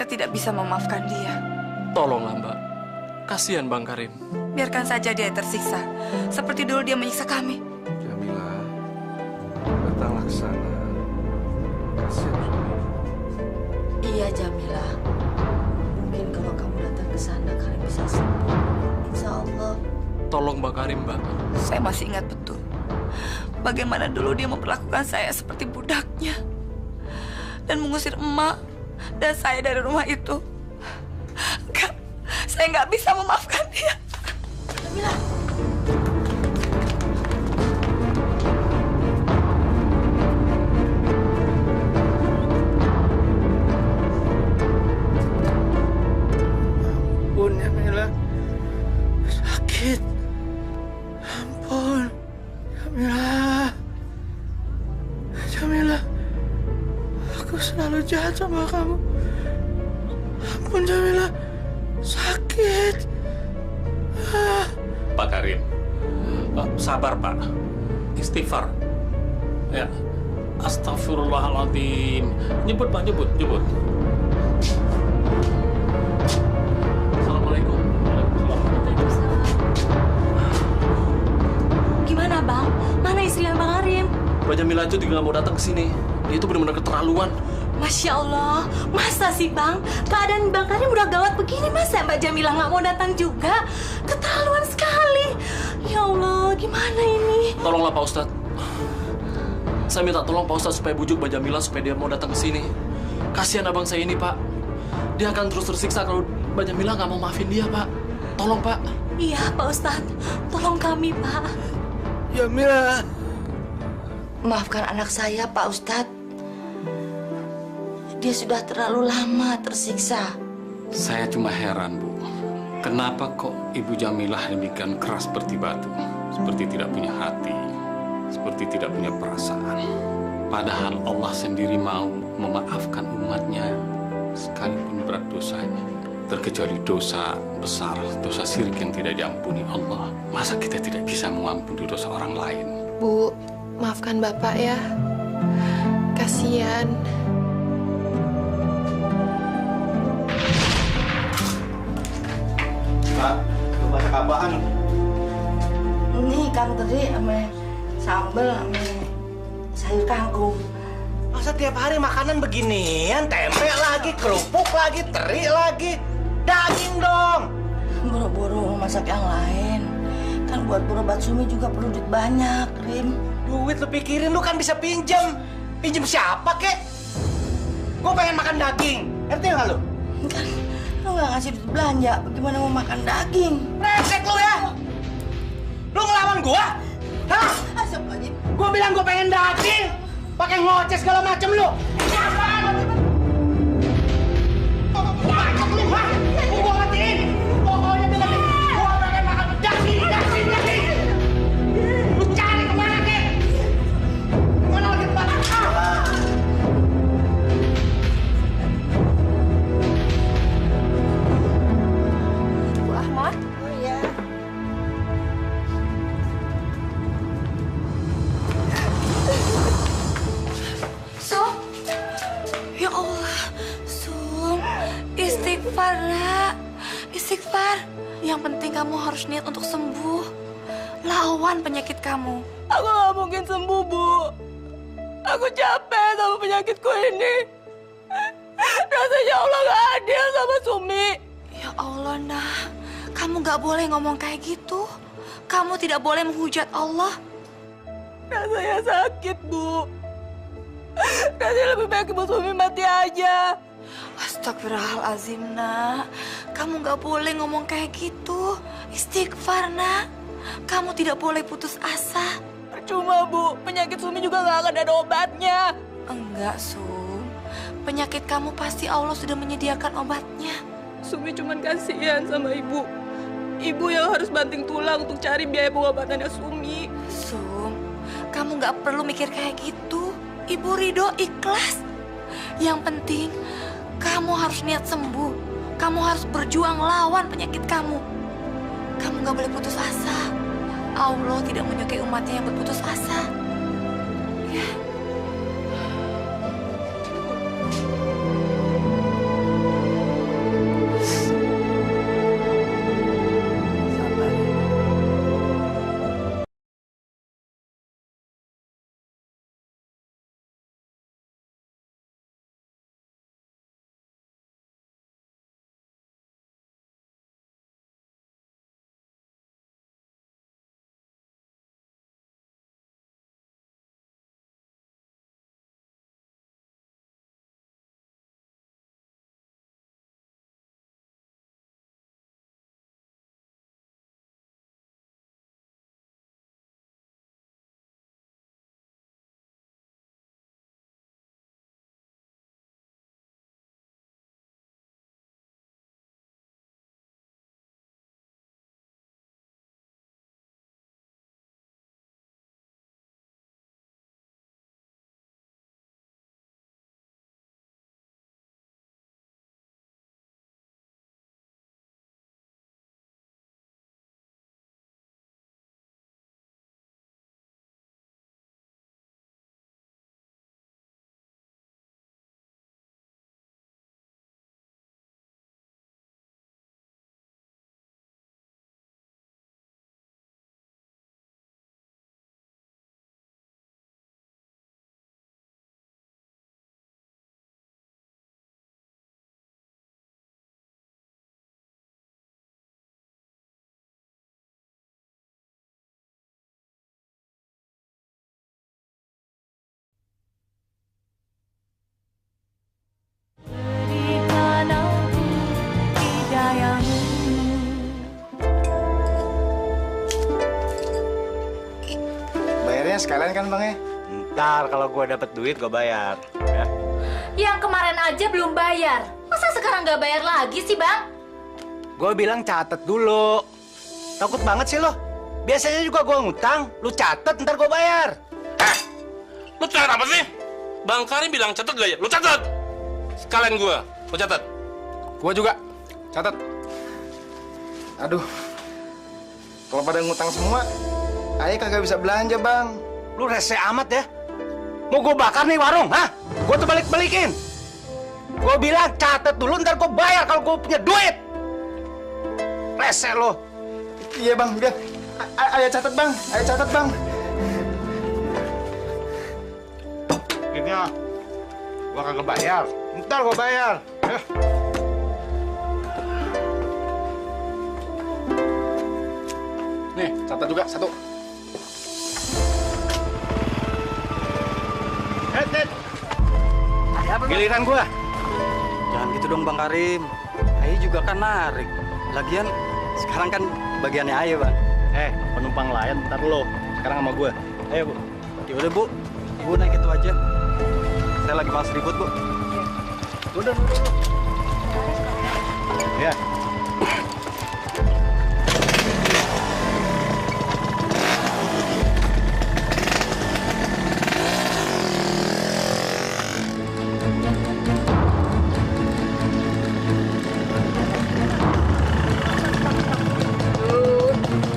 Saya tidak bisa memaafkan dia. Tolonglah Mbak, kasihan Bang Karim. Biarkan saja dia tersiksa, seperti dulu dia menyiksa kami. Jamila, datanglah ke sana. Kasihan suami. Iya Jamila, mungkin kalau kamu datang ke sana Karim bisa sembuh. Insya Allah. Tolong Bang Karim, Mbak. Saya masih ingat betul bagaimana dulu dia memperlakukan saya seperti budaknya dan mengusir emak dan saya dari rumah itu. Enggak, saya nggak bisa memaafkan dia. Jamila. Ampun Jamila, sakit. Ampun, Jamila. Jamila, aku selalu jahat sama kamu. Ampun Jamila, sakit. Pak Karim, sabar Pak, istighfar. Ya, astagfirullahaladzim. Nyebut Pak, nyebut. Assalamualaikum. Gimana Bang? Mana istrinya Bang Karim? Mbak Jamila itu juga nggak mau datang ke sini. Dia itu benar-benar keterlaluan. Masya Allah, masa sih Bang? Keadaan Bang Karim udah gawat begini, masa Mbak Jamila nggak mau datang juga? Keterlaluan sekali. Ya Allah, gimana ini? Tolonglah Pak Ustadz. Saya minta tolong Pak Ustadz supaya bujuk Mbak Jamila supaya dia mau datang ke sini. Kasihan abang saya ini Pak. Dia akan terus tersiksa kalau Mbak Jamila nggak mau maafin dia Pak. Tolong Pak. Iya Pak Ustadz, tolong kami Pak. Jamila. Maafkan anak saya Pak Ustadz. Dia sudah terlalu lama tersiksa. Saya cuma heran, Bu. Kenapa kok Ibu Jamilah demikian keras seperti batu? Seperti tidak punya hati, seperti tidak punya perasaan. Padahal Allah sendiri mau memaafkan umatnya sekalipun berat dosanya. Terkecuali dosa besar, dosa syirik yang tidak diampuni Allah. Masa kita tidak bisa mengampuni dosa orang lain? Bu, maafkan Bapak ya. Kasihan. Pak, lu masak apaan? Ini ikan teri sama sambal sama sayur kangkung. Masa tiap hari makanan beginian? Tempe lagi, kerupuk lagi, teri lagi. Daging dong! Buru-buru mau masak yang lain. Kan buat berobat Sumi juga perlu duit banyak, Rim. Duit lu pikirin, lu kan bisa pinjem. Pinjem siapa, kek? Gue pengen makan daging. Ngerti nggak lu? Kan lu nggak ngasih duit belanja, bagaimana mau makan daging? Resek lu ya! Lu ngelawan gua? Hah? Astagfirullahaladzim. Gua bilang gua pengen daging, pakai ngoceh segala macem lu. Apaan? Bacot lu, ha? Gua matiin. Pokoknya bilang gua pengen makan daging. Lu cari kemana, kek? Kemana lagi tempat? Bu Ahmad. Oh iya. Sum, ya Allah, Sum, istighfar nak, istighfar. Yang penting kamu harus niat untuk sembuh. Lawan penyakit kamu. Aku gak mungkin sembuh, Bu. Aku capek sama penyakitku ini. Rasanya Allah gak adil sama Sumi. Ya Allah, nak, kamu gak boleh ngomong kayak gitu. Kamu tidak boleh menghujat Allah. Rasanya sakit, Bu. Rasanya lebih baik Ibu Sumi mati aja. Astagfirullahaladzim, nak. Kamu gak boleh ngomong kayak gitu. Istighfar, nak. Kamu tidak boleh putus asa. Percuma, Bu. Penyakit Sumi juga gak akan ada obatnya. Enggak, Sum. Penyakit kamu pasti Allah sudah menyediakan obatnya. Sumi cuma kasihan sama Ibu. Ibu yang harus banting tulang untuk cari biaya pengobatannya Sumi. Sum, kamu gak perlu mikir kayak gitu. Ibu ridho ikhlas. Yang penting, kamu harus niat sembuh. Kamu harus berjuang lawan penyakit kamu. Kamu gak boleh putus asa. Allah tidak menyukai umatnya yang berputus asa. Ya. sekalian kan Bang ya? Ntar kalau gue dapet duit gue bayar. Ya. Yang kemarin aja belum bayar. Masa sekarang nggak bayar lagi sih, Bang? Gue bilang catet dulu. Takut banget sih lo. Biasanya juga gue ngutang, lu catet ntar gue bayar. Lu catat apa sih? Bang Karim bilang catat gak ya? Lu catat. Sekalian gua, lu catat. Gua juga. Catat. Aduh. Kalau pada ngutang semua, ayah kagak bisa belanja, Bang. Lu rese amat ya. Mau gue bakar nih warung, hah? Gue tuh balik-balikin. Gue bilang catet dulu ntar gue bayar kalau gue punya duit. Rese lo. Iya, Bang. Biar. Ayah catat, Bang. Ayah catat, Bang. Gini ya. Gue kagak bayar. Ntar gue bayar. Nih, catat juga satu. Giliran gue. Jangan gitu dong Bang Karim. Ayo juga kan narik. Lagian sekarang kan bagiannya Ayo Bang. Penumpang lain ntar lo. Sekarang sama gue. Ayo Bu. Yaudah Bu, Ibu naik itu aja. Saya lagi malas ribut Bu. Udah. Ya.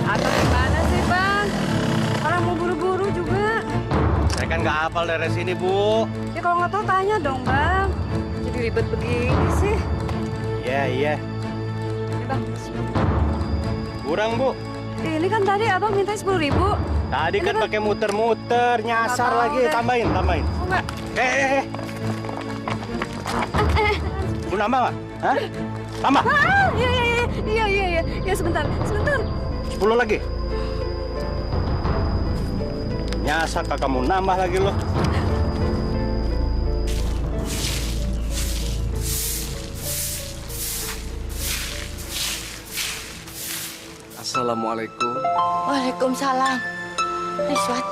Abang gimana sih, Bang? Orang mau buru-buru juga. Saya kan nggak hafal dari sini, Bu. Ya kalau nggak tahu tanya dong, Bang. Jadi ribet begini sih. Iya. Ini, Bang. Kurang, Bu. Ini kan tadi Abang minta 10.000. Tadi Ini kan pakai muter-muter, nyasar Nggak lagi. mau deh. Tambahin. Oh, enggak. Lu nambah nggak? Hah? Tambah. Iya. Ya sebentar. 10 lagi. Nyasar kagak mau nambah lagi lo. Assalamualaikum. Waalaikumsalam. Riswat,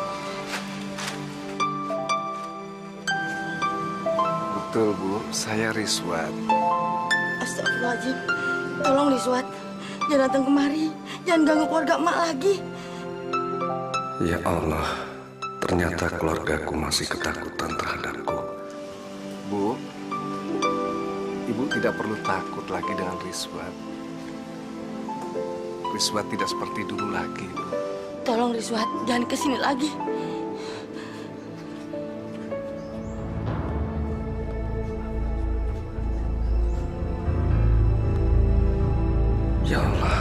Betul, Bu. Saya Riswat. Astagfirullahaladzim. Tolong Riswat, jangan datang kemari. Jangan ganggu keluarga emak lagi. Ya Allah, ternyata keluargaku masih ketakutan terhadapku. Bu, Ibu tidak perlu takut lagi dengan Riswat. Riswat tidak seperti dulu lagi, Bu. Tolong Riswat, jangan kesini lagi. Ya Allah,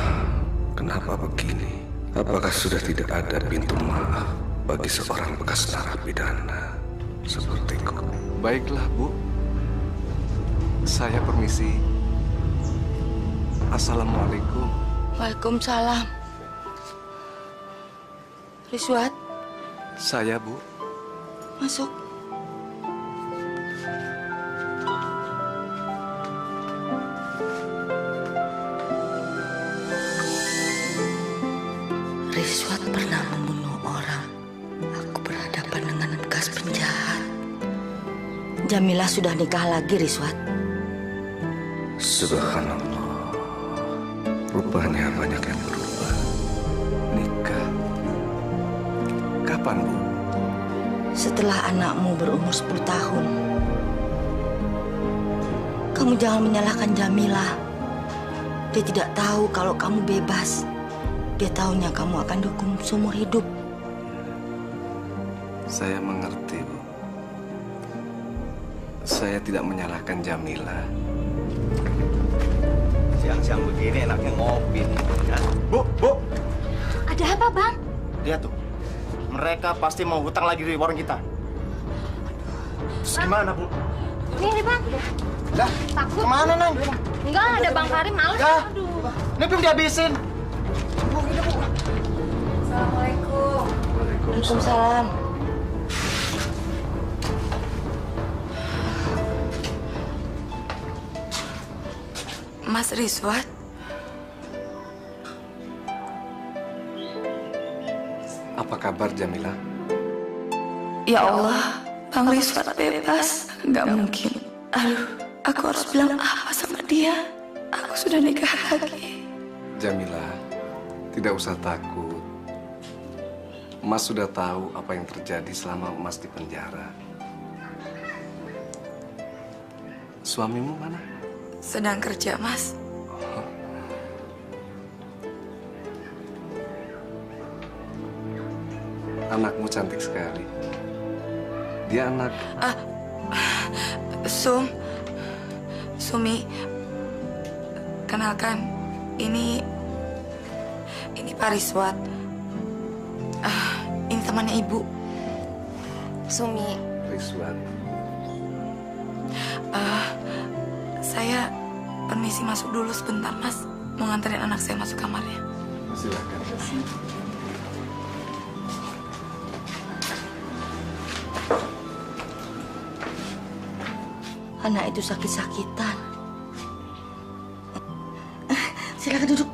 kenapa begini? Apakah sudah tidak ada pintu maaf bagi seorang bekas narapidana sepertiku? Baiklah, Bu. Saya permisi. Assalamualaikum. Waalaikumsalam. Riswat, Saya, Bu. masuk. Riswat pernah membunuh orang. Aku berhadapan dengan bekas penjahat. Jamilah sudah nikah lagi, Riswat. Subhanallah. Rupanya banyak yang berubah. Nikah. Kapan, Bu? Setelah anakmu berumur 10 tahun. Kamu jangan menyalahkan Jamilah. Dia tidak tahu kalau kamu bebas. Dia tahunya kamu akan dihukum seumur hidup. Saya mengerti, Bu. Saya tidak menyalahkan Jamila. Siang-siang begini enaknya ngopi nih. Ya? Bu. Ada apa, Bang? Lihat tuh. Mereka pasti mau hutang lagi di warung kita. Terus gimana, Bu? Nih, Bang. Dah, Takut. kemana, Nang? Enggak, ada Bang Karim males. Dah. Aduh. Ini belum dihabisin. Assalamualaikum. Waalaikumsalam. Mas Riswat, Apa kabar, Jamila? Ya Allah, Bang Rizwan bebas. Nggak mungkin. Aduh, aku harus bilang apa sama dia? Aku sudah nikah lagi. Jamila, tidak usah takut. Mas sudah tahu apa yang terjadi selama Mas di penjara. Suamimu mana? Sedang kerja, Mas. Anakmu cantik sekali. Dia anak... Sumi, kenalkan, ini Pak Rizwan. Ini temannya Ibu. Sumi. Rizwan. Saya permisi masuk dulu sebentar, Mas. Mau nganterin anak saya masuk kamarnya. Silakan. Anak itu sakit-sakitan. Silakan duduk.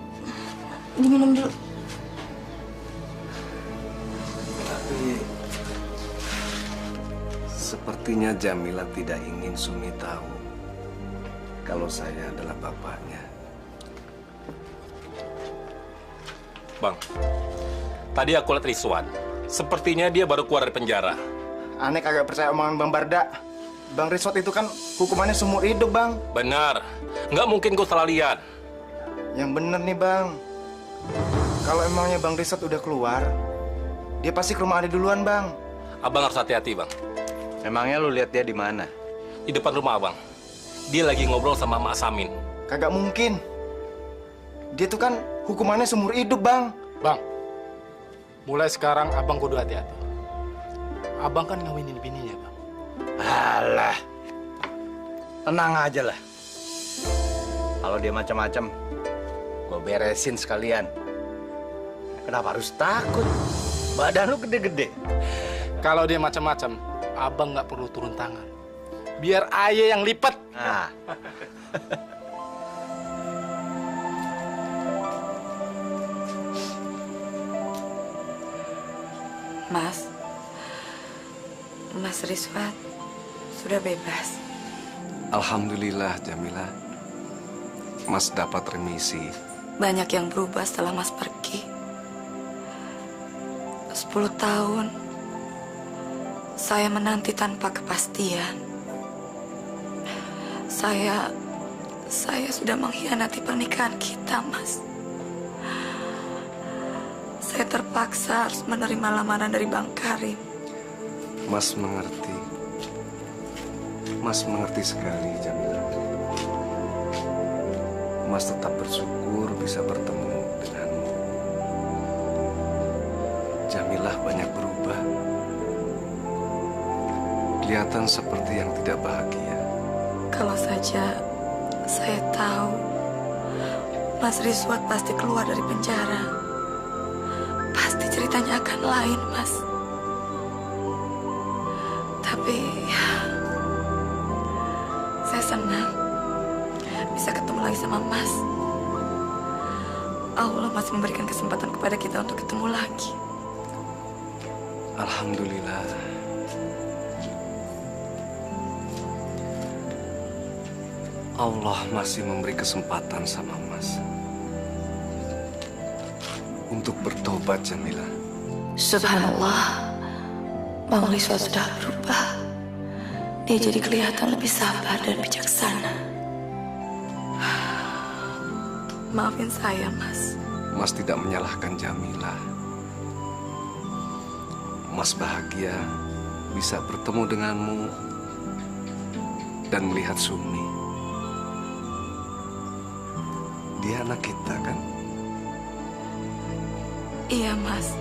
Diminum dulu. Tapi sepertinya Jamila tidak ingin Sumi tahu kalau saya adalah bapaknya. Bang, tadi aku lihat Rizwan. Sepertinya dia baru keluar dari penjara. Aneh kagak percaya omongan Bang Barda. Bang Rizwan itu kan hukumannya seumur hidup, Bang. Benar. Nggak mungkin gue salah lihat. Yang bener nih, Bang. Kalau emangnya Bang Rizwan udah keluar, dia pasti ke rumah Ade duluan, Bang. Abang harus hati-hati, Bang. Emangnya lu lihat dia di mana? Di depan rumah Abang. Dia lagi ngobrol sama Mak Samin. Kagak mungkin. Dia tuh kan hukumannya seumur hidup, Bang. Bang, mulai sekarang abang kudu hati-hati. Abang kan ngawinin bininya, Bang. Alah, tenang aja lah. Kalau dia macam-macam, gue beresin sekalian. Kenapa harus takut? Badan lu gede-gede. Kalau dia macam-macam, abang nggak perlu turun tangan. Biar ayah yang lipat. Nah. Mas Rizwan sudah bebas. Alhamdulillah, Jamila. Mas dapat remisi. Banyak yang berubah setelah Mas pergi. 10 tahun saya menanti tanpa kepastian. Saya sudah mengkhianati pernikahan kita, Mas. Saya terpaksa harus menerima lamaran dari Bang Karim. Mas mengerti. Mas mengerti sekali, Jamila. Mas tetap bersyukur bisa bertemu denganmu. Jamilah banyak berubah. Kelihatan seperti yang tidak bahagia. Kalau saja saya tahu Mas Rizwan pasti keluar dari penjara, pasti ceritanya akan lain, Mas. Tapi saya senang bisa ketemu lagi sama Mas. Allah masih memberikan kesempatan kepada kita untuk ketemu lagi. Alhamdulillah. Allah masih memberi kesempatan sama Mas untuk bertobat, Jamila. Subhanallah, Bang Rizwan sudah berubah. Dia jadi kelihatan lebih sabar dan bijaksana. Maafin saya, Mas. Mas tidak menyalahkan Jamila. Mas bahagia bisa bertemu denganmu dan melihat Sumi. Dia anak kita, kan? Iya, Mas.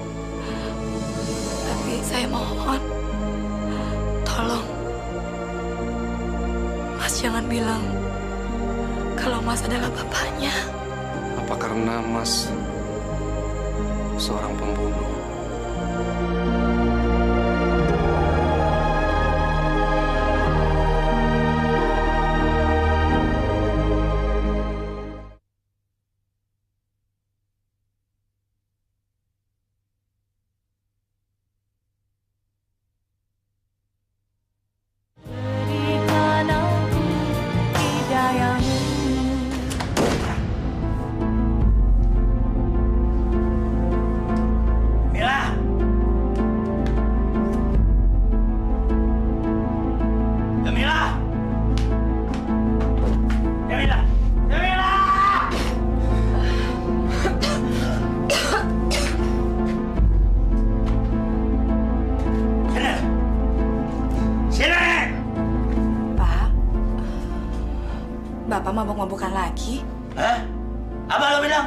Tapi saya mohon, tolong, Mas jangan bilang kalau Mas adalah bapaknya. Apa karena Mas seorang pembunuh? lagi? Hah? Apa lo bilang?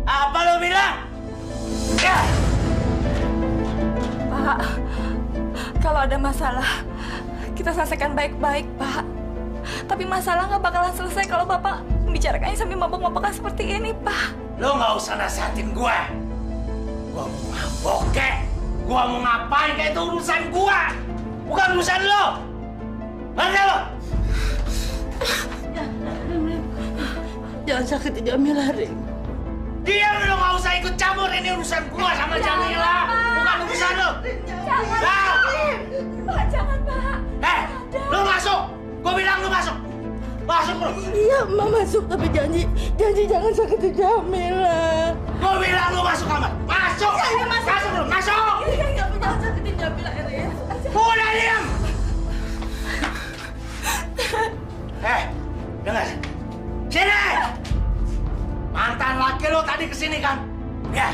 Apa lo bilang? Ya! Pak, kalau ada masalah, kita selesaikan baik-baik, Pak. Tapi masalah nggak bakalan selesai kalau Bapak membicarakannya sambil mabok-mabokan seperti ini, Pak. Lo nggak usah nasihatin gue. Gue mau mabok kek. Gue mau ngapain kayak itu urusan gue. Bukan urusan lo. Ngerti lo? Jangan sakitin Jamila, Rim. Diam, lo nggak usah ikut campur. Ini urusan gue sama Jamila. Bukan urusan lo. Jangan, Pak. Jangan, Pak. Lo masuk. Gue bilang lo masuk. Masuk lo. Iya, Emak masuk, tapi janji jangan sakitin Jamila. Gue bilang lo masuk kamar. Masuk. Masuk lo. Masuk. Iya, jangan sakitin Jamila, Erin. Udah diam. Dengar. Sini. Mantan laki lo tadi kesini kan? Ya.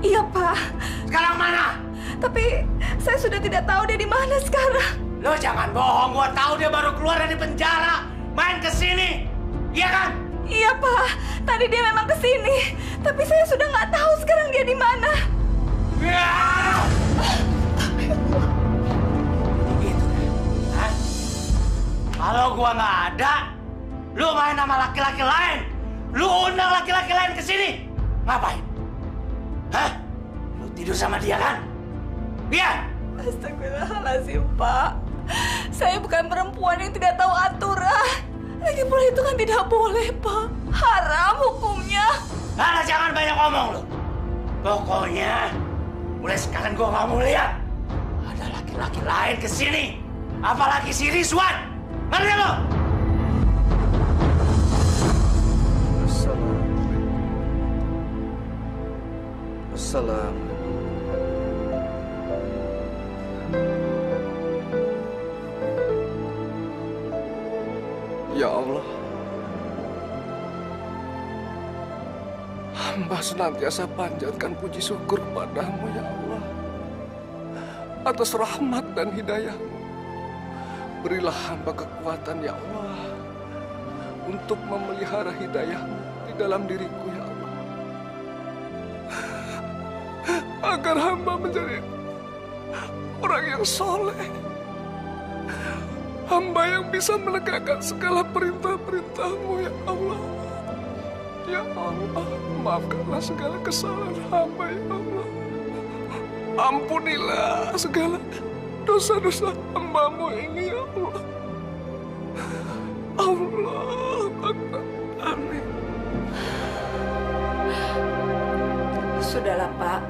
Iya, Pak. Sekarang mana? Tapi saya sudah tidak tahu dia di mana sekarang. Lo jangan bohong. Gua tahu dia baru keluar dari penjara. Main kesini. Iya kan? Iya, Pak. Tadi dia memang kesini. Tapi saya sudah nggak tahu sekarang dia di mana. Ya. Gitu. Hah? Kalau gua nggak ada, lu main sama laki-laki lain. Lu undang laki-laki lain ke sini. Ngapain? Hah? Lu tidur sama dia kan? Iya. Astagfirullahaladzim, Pak. Saya bukan perempuan yang tidak tahu aturan. Lagi pula itu kan tidak boleh, Pak. Haram hukumnya. Nah, jangan banyak ngomong lu. Pokoknya, mulai sekarang gua nggak mau lihat ada laki-laki lain ke sini. Apalagi si Rizwan. Ngerti lo? Assalamualaikum. Ya Allah, hamba senantiasa panjatkan puji syukur padamu ya Allah atas rahmat dan hidayah-Mu. Berilah hamba kekuatan ya Allah untuk memelihara hidayah-Mu di dalam diriku ya Allah, agar hamba menjadi orang yang soleh, hamba yang bisa menegakkan segala perintah-perintah-Mu ya Allah. Ya Allah, maafkanlah segala kesalahan hamba ya Allah. Ampunilah segala dosa-dosa hamba-Mu ini ya Allah. Allah Akbar. Amin. Sudahlah, Pak.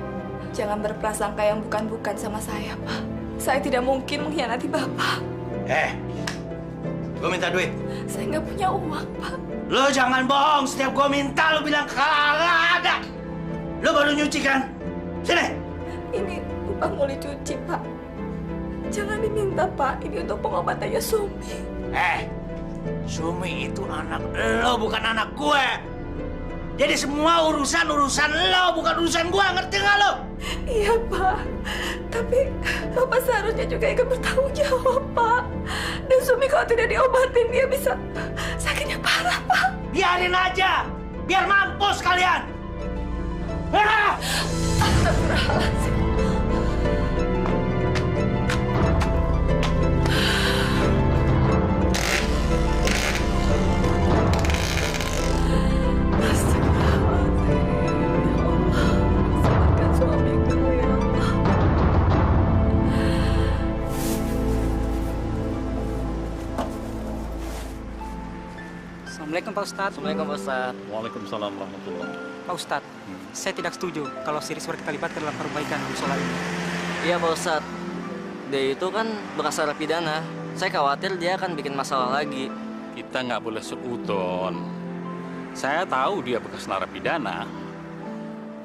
Jangan berprasangka yang bukan-bukan sama saya, Pak. Saya tidak mungkin mengkhianati Bapak. Gue minta duit. Saya nggak punya uang, Pak. Lo jangan bohong. Setiap gue minta lo bilang kagak ada. Lo baru nyuci kan? Sini. Ini uang mau dicuci, Pak. Jangan diminta, Pak. Ini untuk pengobatannya Sumi. Sumi itu anak lo, bukan anak gue. Jadi semua urusan lo, bukan urusan gue. Ngerti nggak lo? Iya, Pak. Tapi Bapak seharusnya juga ikut bertanggung jawab, Pak. Dan Sumi kalau tidak diobatin, dia bisa sakitnya parah, Pak. Biarin aja. Biar mampus kalian. Astagfirullahaladzim. Assalamualaikum Pak Ustadz. Assalamualaikum Pak Ustadz. Waalaikumsalam warahmatullahi. Pak Ustadz, saya tidak setuju kalau si Rizwan kita libatkan dalam perbaikan musola ini. Iya Pak Ustadz, dia itu kan bekas narapidana. Saya khawatir dia akan bikin masalah lagi. Kita nggak boleh seudon. Saya tahu dia bekas narapidana,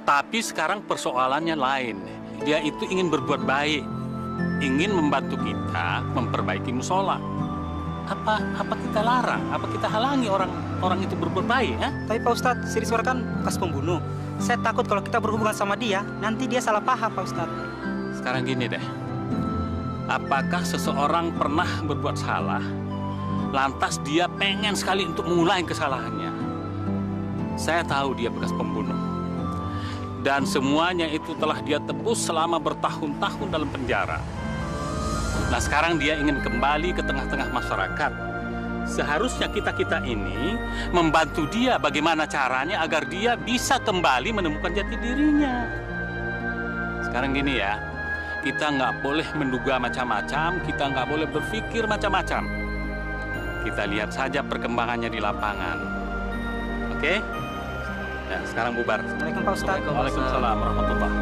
tapi sekarang persoalannya lain. Dia itu ingin berbuat baik, ingin membantu kita memperbaiki musola. Apa kita larang? Apa kita halangi orang itu berbuat baik? Tapi Pak Ustadz, si Rizwan kan bekas pembunuh. Saya takut kalau kita berhubungan sama dia, nanti dia salah paham Pak Ustadz. Sekarang gini deh, apakah seseorang pernah berbuat salah, Lantas dia pengen sekali untuk mengulangi kesalahannya. Saya tahu dia bekas pembunuh. Dan semuanya itu telah dia tebus selama bertahun-tahun dalam penjara. Nah sekarang dia ingin kembali ke tengah-tengah masyarakat. Seharusnya kita-kita ini membantu dia bagaimana caranya agar dia bisa kembali menemukan jati dirinya. Sekarang gini ya, kita nggak boleh menduga macam-macam, kita nggak boleh berpikir macam-macam. Kita lihat saja perkembangannya di lapangan. Oke? Ya, sekarang bubar. Assalamualaikum Pak Ustadz. Waalaikumsalam warahmatullahi.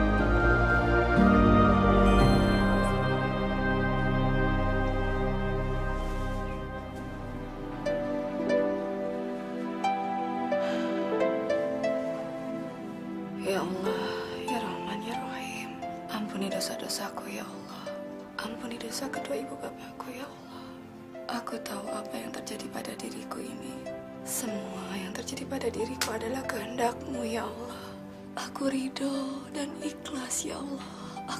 Ya Allah, ya Rahman, ya Rahim. Ampuni dosa-dosaku ya Allah. Ampuni dosa kedua ibu bapakku ya Allah. Aku tahu apa yang terjadi pada diriku ini. Semua yang terjadi pada diriku adalah kehendak-Mu ya Allah. Aku ridho dan ikhlas ya Allah.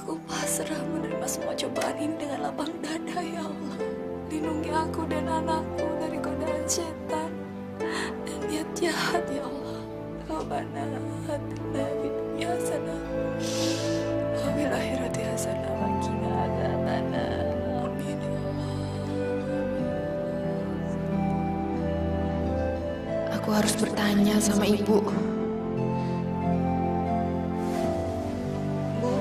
Aku pasrah menerima semua cobaan ini dengan lapang dada ya Allah. Lindungi aku dan anakku dari godaan setan dan niat jahat ya Allah. Rabbana atina fid dunya hasanah wa fil akhirati hasanah wa qina adzabannar. Amin ya Allah. Aku harus bertanya sama ibu. Bu.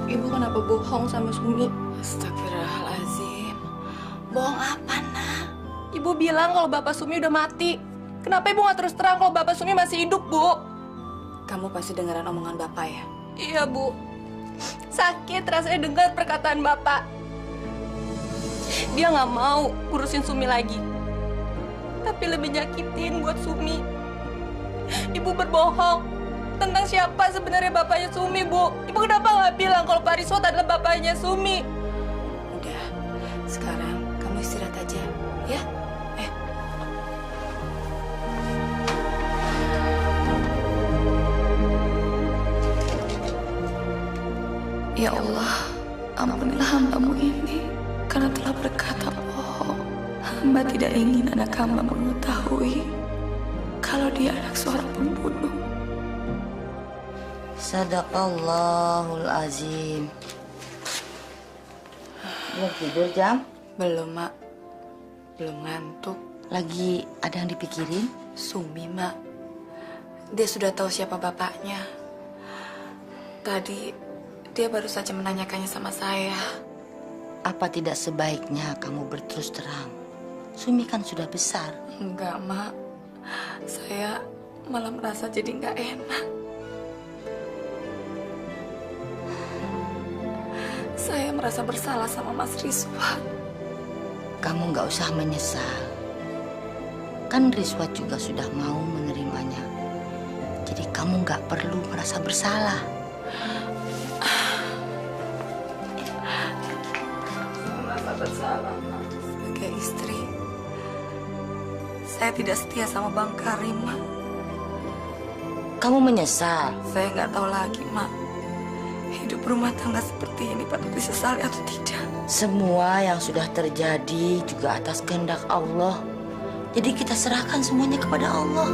Ibu kenapa bohong sama Sumi? Astagfirullahaladzim. Bohong apa, Nak? Ibu bilang kalau Bapak Sumi udah mati. Kenapa Ibu nggak terus terang kalau Bapak Sumi masih hidup, Bu? Kamu pasti dengeran omongan Bapak ya? Iya, Bu. Sakit rasanya dengar perkataan Bapak. Dia nggak mau ngurusin Sumi lagi. Tapi lebih nyakitin buat Sumi. Ibu berbohong tentang siapa sebenarnya bapaknya Sumi, Bu. Ibu kenapa nggak bilang kalau Pak Riswat adalah bapaknya Sumi? Udah, sekarang kamu istirahat aja, ya? Ya Allah, ampunilah hamba-Mu ini karena telah berkata bohong. Hamba tidak ingin anak hamba mengetahui kalau dia anak seorang pembunuh. Sadaqallahul azim. Belum tidur, Jam? Belum, Mak. Belum ngantuk. Lagi ada yang dipikirin? Sumi, Mak. Dia sudah tahu siapa bapaknya. Tadi dia baru saja menanyakannya sama saya. Apa tidak sebaiknya kamu berterus terang? Sumi kan sudah besar. Enggak, Mak. Saya malah merasa jadi nggak enak. Saya merasa bersalah sama Mas Riswat. Kamu nggak usah menyesal. Kan Riswat juga sudah mau menerimanya. Jadi kamu nggak perlu merasa bersalah. Merasa bersalah, Mak. Sebagai istri, saya tidak setia sama Bang Karim, Mak. Kamu menyesal? Saya nggak tahu lagi, Mak. Hidup rumah tangga seperti ini patut disesali atau tidak? Semua yang sudah terjadi juga atas kehendak Allah. Jadi kita serahkan semuanya kepada Allah.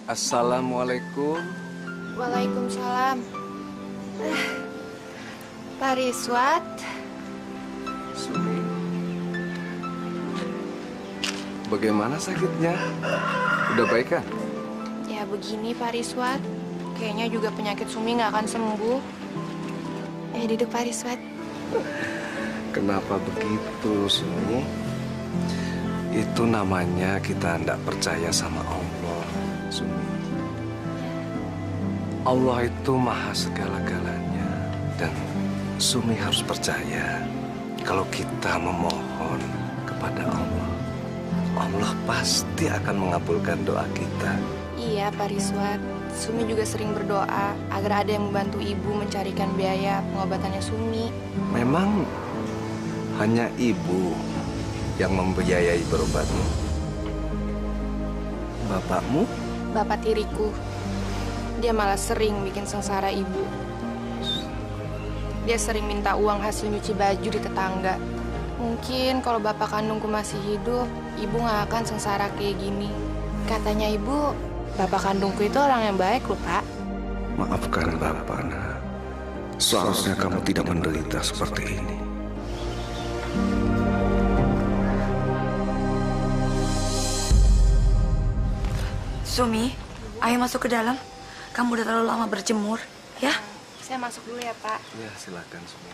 Assalamualaikum. Waalaikumsalam. Pak Riswat. Sumi. Bagaimana sakitnya? Udah baik kan? Ya begini Pak Riswat. Kayaknya juga penyakit Sumi nggak akan sembuh. Duduk Pak Riswat. Kenapa begitu, Sumi? Itu namanya kita tidak percaya sama Allah, Sumi. Allah itu maha segala-galanya. Dan Sumi harus percaya kalau kita memohon kepada Allah, Allah pasti akan mengabulkan doa kita. Iya, Pak Riswat. Sumi juga sering berdoa agar ada yang membantu ibu mencarikan biaya pengobatannya Sumi. Memang hanya ibu yang membiayai berobatmu. Bapakmu? Bapak tiriku, dia malah sering bikin sengsara ibu. Dia sering minta uang hasil nyuci baju di tetangga. Mungkin kalau bapak kandungku masih hidup, ibu gak akan sengsara kayak gini. Katanya ibu, bapak kandungku itu orang yang baik loh, Pak. Maafkan Bapak, nak. Seharusnya kamu tidak menderita seperti ini. Sumi, ayo masuk ke dalam. Kamu udah terlalu lama berjemur, ya? Saya masuk dulu ya, Pak. Ya, silakan Sumi.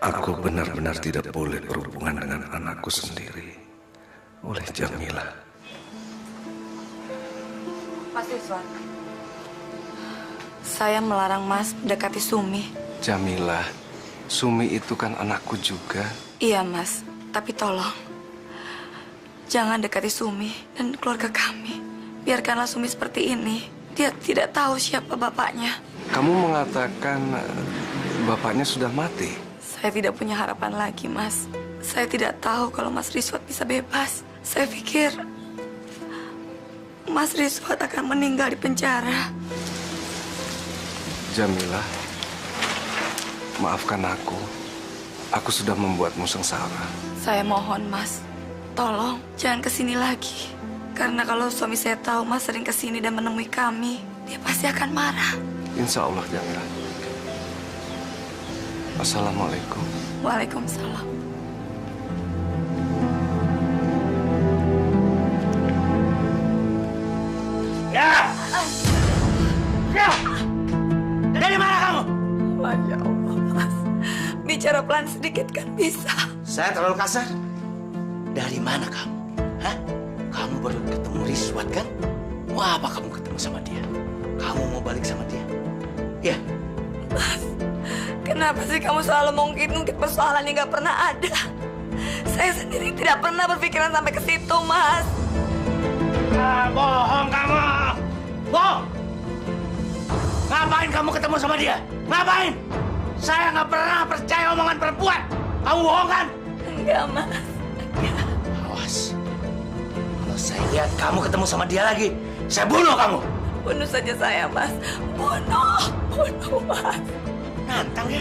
Aku benar-benar tidak boleh berhubungan dengan anakku sendiri oleh Jamilah. Mas Rizwan, saya melarang Mas mendekati Sumi. Jamilah, Sumi itu kan anakku juga. Iya, Mas. Tapi tolong, jangan dekati Sumi dan keluarga kami. Biarkanlah Sumi seperti ini. Dia tidak tahu siapa bapaknya. Kamu mengatakan bapaknya sudah mati? Saya tidak punya harapan lagi, Mas. Saya tidak tahu kalau Mas Rizwan bisa bebas. Saya pikir Mas Rizwan akan meninggal di penjara. Jamilah, maafkan aku. Aku sudah membuatmu sengsara. Saya mohon, Mas. Tolong, jangan kesini lagi. Karena kalau suami saya tahu Mas sering kesini dan menemui kami, dia pasti akan marah. Insya Allah, Jamilah. Assalamualaikum. Waalaikumsalam. Ya! Ya! Dari mana kamu? Masya Allah, Mas. Bicara pelan sedikit kan bisa. Saya terlalu kasar? Dari mana kamu? Hah? Kamu baru ketemu Rizwan kan? Mau apa kamu ketemu sama dia? Kamu mau balik sama dia? Ya? Mas, kenapa sih kamu selalu mengungkit-ungkit persoalan yang gak pernah ada? Saya sendiri tidak pernah berpikiran sampai ke situ, Mas. Ah, bohong kamu! Bohong! Ngapain kamu ketemu sama dia? Ngapain? Saya nggak pernah percaya omongan perempuan. Kamu bohong kan? Enggak, Mas. Enggak. Awas. Kalau saya lihat kamu ketemu sama dia lagi, saya bunuh kamu. Bunuh saja saya, Mas. Bunuh. Bunuh, Mas. Nantang ya?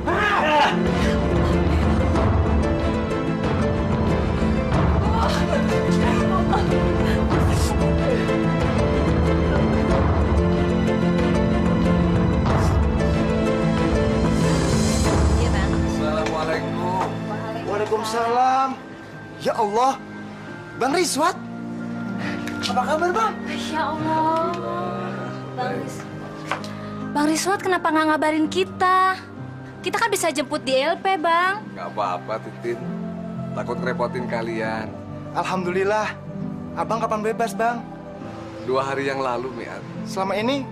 Ah! Assalamualaikum. Waalaikumsalam. Ya Allah, Bang Rizwan. Apa kabar, Bang? Masya Allah. Bang Rizwan kenapa nggak ngabarin kita? Kita kan bisa jemput di LP, Bang. Gak apa-apa, Titin. Takut ngerepotin kalian. Alhamdulillah. Abang kapan bebas, Bang? 2 hari yang lalu, Miat. Selama ini,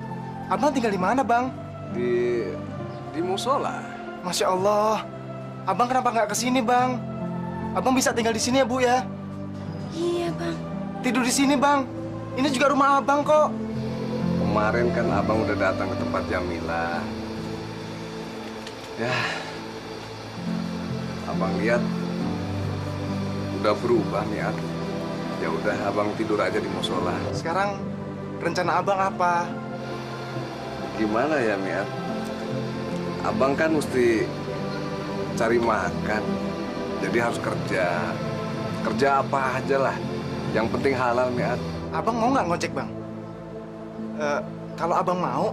Abang tinggal di mana, Bang? Di musola. Masya Allah. Abang kenapa nggak kesini, Bang? Abang bisa tinggal di sini ya, Bu, ya? Iya, Bang. Tidur di sini, Bang. Ini juga rumah Abang kok. Kemarin kan Abang udah datang ke tempat Jamilah. Ya, Abang lihat udah berubah, Miat. Ya udah, Abang tidur aja di musola. Sekarang rencana Abang apa? Gimana ya, Miat? Abang kan mesti cari makan. Jadi harus kerja. Kerja apa aja lah. Yang penting halal, Miat. Abang mau nggak ngojek, Bang? Kalau Abang mau,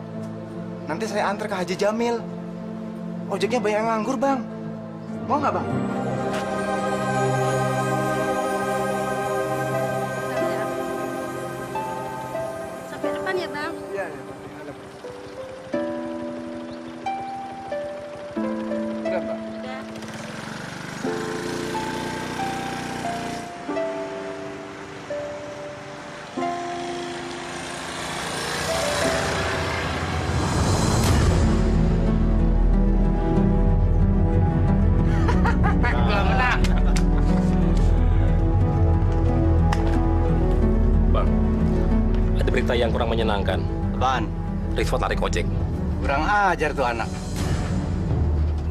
nanti saya antar ke Haji Jamil. Ojeknya banyak yang nganggur, Bang. Mau nggak, Bang? Sampai depan ya, Bang. Iya, iya. Udah, Pak. yang kurang menyenangkan. Apaan? Rizwan tarik ojek. Kurang ajar tuh anak.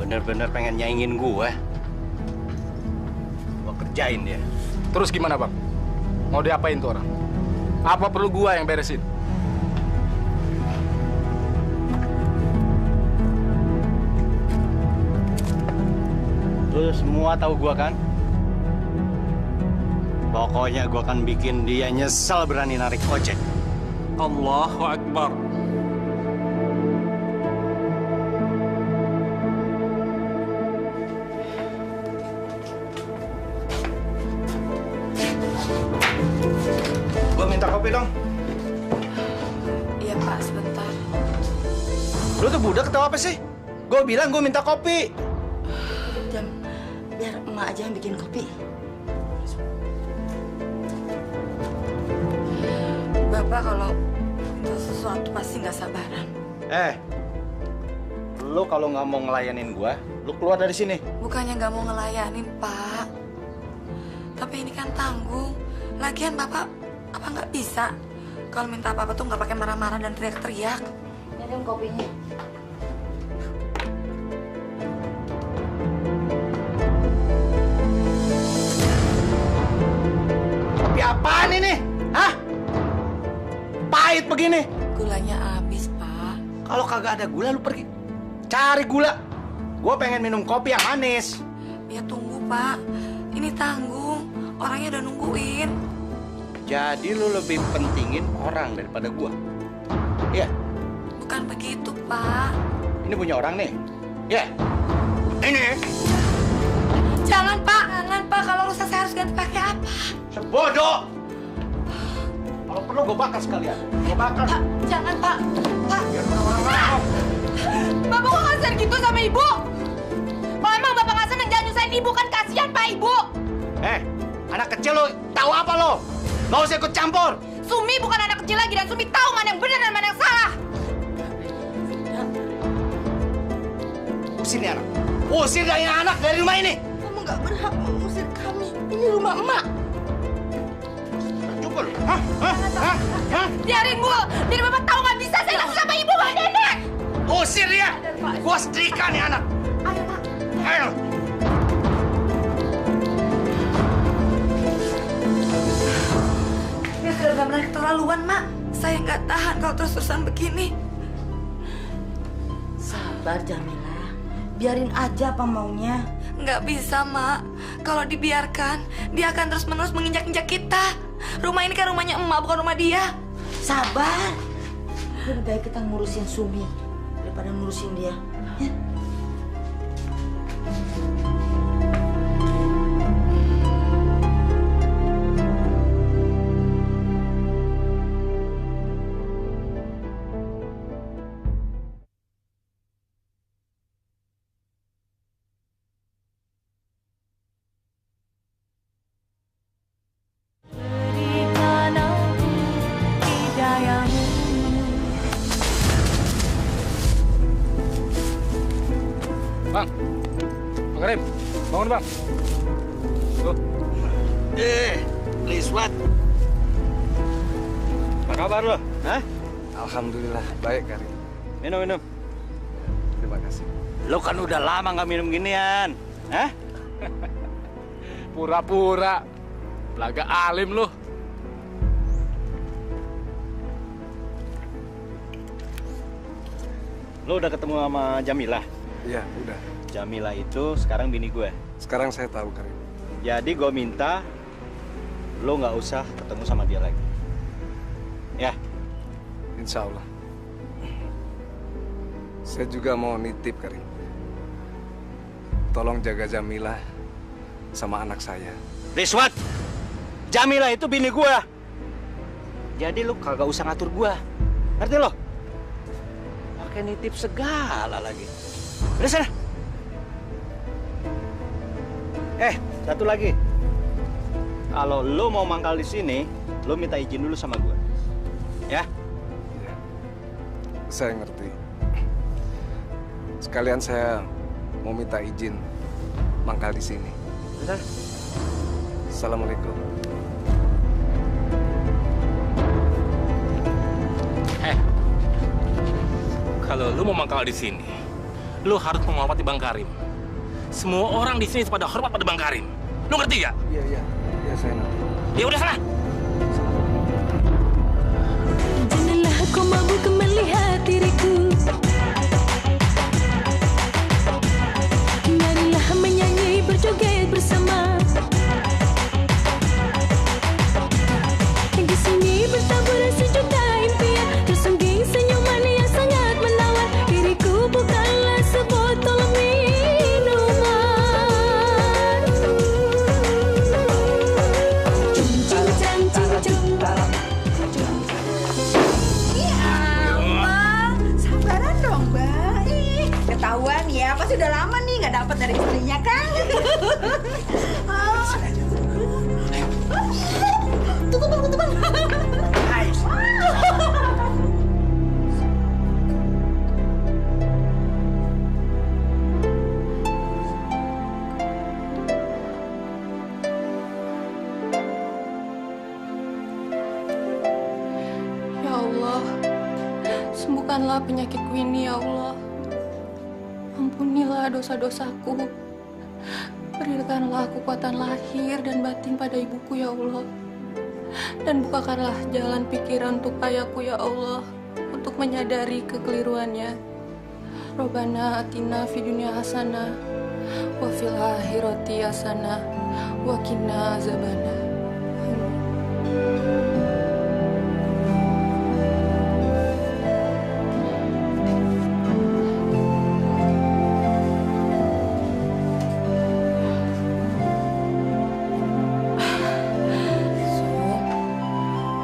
Bener-bener pengen nyaingin gue. Gue kerjain dia. Terus gimana, Bang? Mau diapain tuh orang? Apa perlu gua yang beresin? Lu semua tahu gua kan? Pokoknya gua akan bikin dia nyesel berani narik ojek. Allahu Akbar. Gua minta kopi dong. Iya Pak, sebentar. Lu tuh budak atau apa sih? Gua bilang gua minta kopi. Jam, biar emak aja yang bikin kopi. Bapak kalau minta sesuatu pasti nggak sabaran. Lu kalau nggak mau ngelayanin gua, lu keluar dari sini. Bukannya nggak mau ngelayanin, Pak. Tapi ini kan tanggung. Lagian Bapak, apa nggak bisa? Kalau minta apa-apa tuh nggak pakai marah-marah dan teriak-teriak. Minum kopinya. Kopi apaan ini? Hah? Pahit begini. Gulanya habis, Pak. Kalau kagak ada gula, lu pergi cari gula. Gua pengen minum kopi yang manis. Ya tunggu, Pak. Ini tanggung. Orangnya udah nungguin. Jadi lu lebih pentingin orang daripada gua. Iya. Bukan begitu, Pak. Ini punya orang nih. Iya. Ini. Jangan, Pak. Jangan, Pak. Kalau rusak saya harus ganti pakai apa? Sebodoh. Kalau perlu gua bakar sekalian. Gua bakar. Pak, jangan, Pak. Pak. Biar orang mau. Bapak kok ngasih gitu sama ibu? Kalau emang bapak nggak seneng jangan nyusahin ibu kan kasihan Pak Ibu. Anak kecil lo tahu apa lo? Gak usah ikut campur. Sumi bukan anak kecil lagi dan Sumi tahu mana yang benar dan mana yang salah. Usir nih anak. Usir dari anak dari rumah ini. Kamu nggak berhak mengusir kami. Ini rumah emak. Cukup. Hah? Biarin Bu, biar bapak tahu nggak bisa saya langsung sama ibu Pak Nenek. Usir dia. Gua setrika nih anak. Ayo Pak. Ayo. Ini sudah benar-benar keterlaluan, Mak. Saya nggak tahan kalau terus-terusan begini. Sabar, Jamila. Biarin aja apa maunya. Nggak bisa, Mak. Kalau dibiarkan, dia akan terus-menerus menginjak-injak kita. Rumah ini kan rumahnya emak, bukan rumah dia. Sabar. Lebih baik kita ngurusin Sumi daripada ngurusin dia. Ya? Bang Karim, bangun bang. Tuh. Rizwan. Apa kabar lo? Hah? Alhamdulillah, baik Karim. Minum. Terima kasih. Lo kan udah lama nggak minum ginian. Hah? Pura-pura. Belaga alim lu. Lo udah ketemu sama Jamila? Iya, udah. Jamila itu sekarang bini gue. Sekarang saya tahu, Karim. Jadi gue minta lo nggak usah ketemu sama dia lagi. Ya. Insya Allah. Saya juga mau nitip, Karim. Tolong jaga Jamila sama anak saya. Rizwan, Jamila itu bini gue. Jadi lo kagak usah ngatur gue. Ngerti lo? Pakai nitip segala lagi. Udah sana. Satu lagi. Kalau lo mau mangkal di sini, lo minta izin dulu sama gue. Ya? Saya ngerti. Sekalian saya mau minta izin mangkal di sini. Udah. Assalamualaikum. Kalau lu mau mangkal di sini, lu harus menghormati Bang Karim. Semua orang di sini pada hormat pada Bang Karim. Lu ngerti gak? Iya, saya ngerti. Ya udah sana. Janganlah kau mabuk melihat diriku. Marilah menyanyi berjoget bersama. Di sini bertabur sejuta impian, tersungging senyuman yang sangat menawan. Diriku bukanlah sebotol minuman. Sabaran dong, Mbak. Ih, ketahuan ya, pasti udah lama nih nggak dapat dari istrinya kan? Tutup. Ya Allah, sembuhkanlah penyakitku ini ya Allah. Ampunilah dosa-dosaku. Berikanlah kekuatan lahir dan batin pada ibuku ya Allah. Dan bukakanlah jalan pikiran untuk ayahku ya Allah, untuk menyadari kekeliruannya. Robbana atina fid dunya hasanah wa fil akhirati hasanah wa qina azabannar.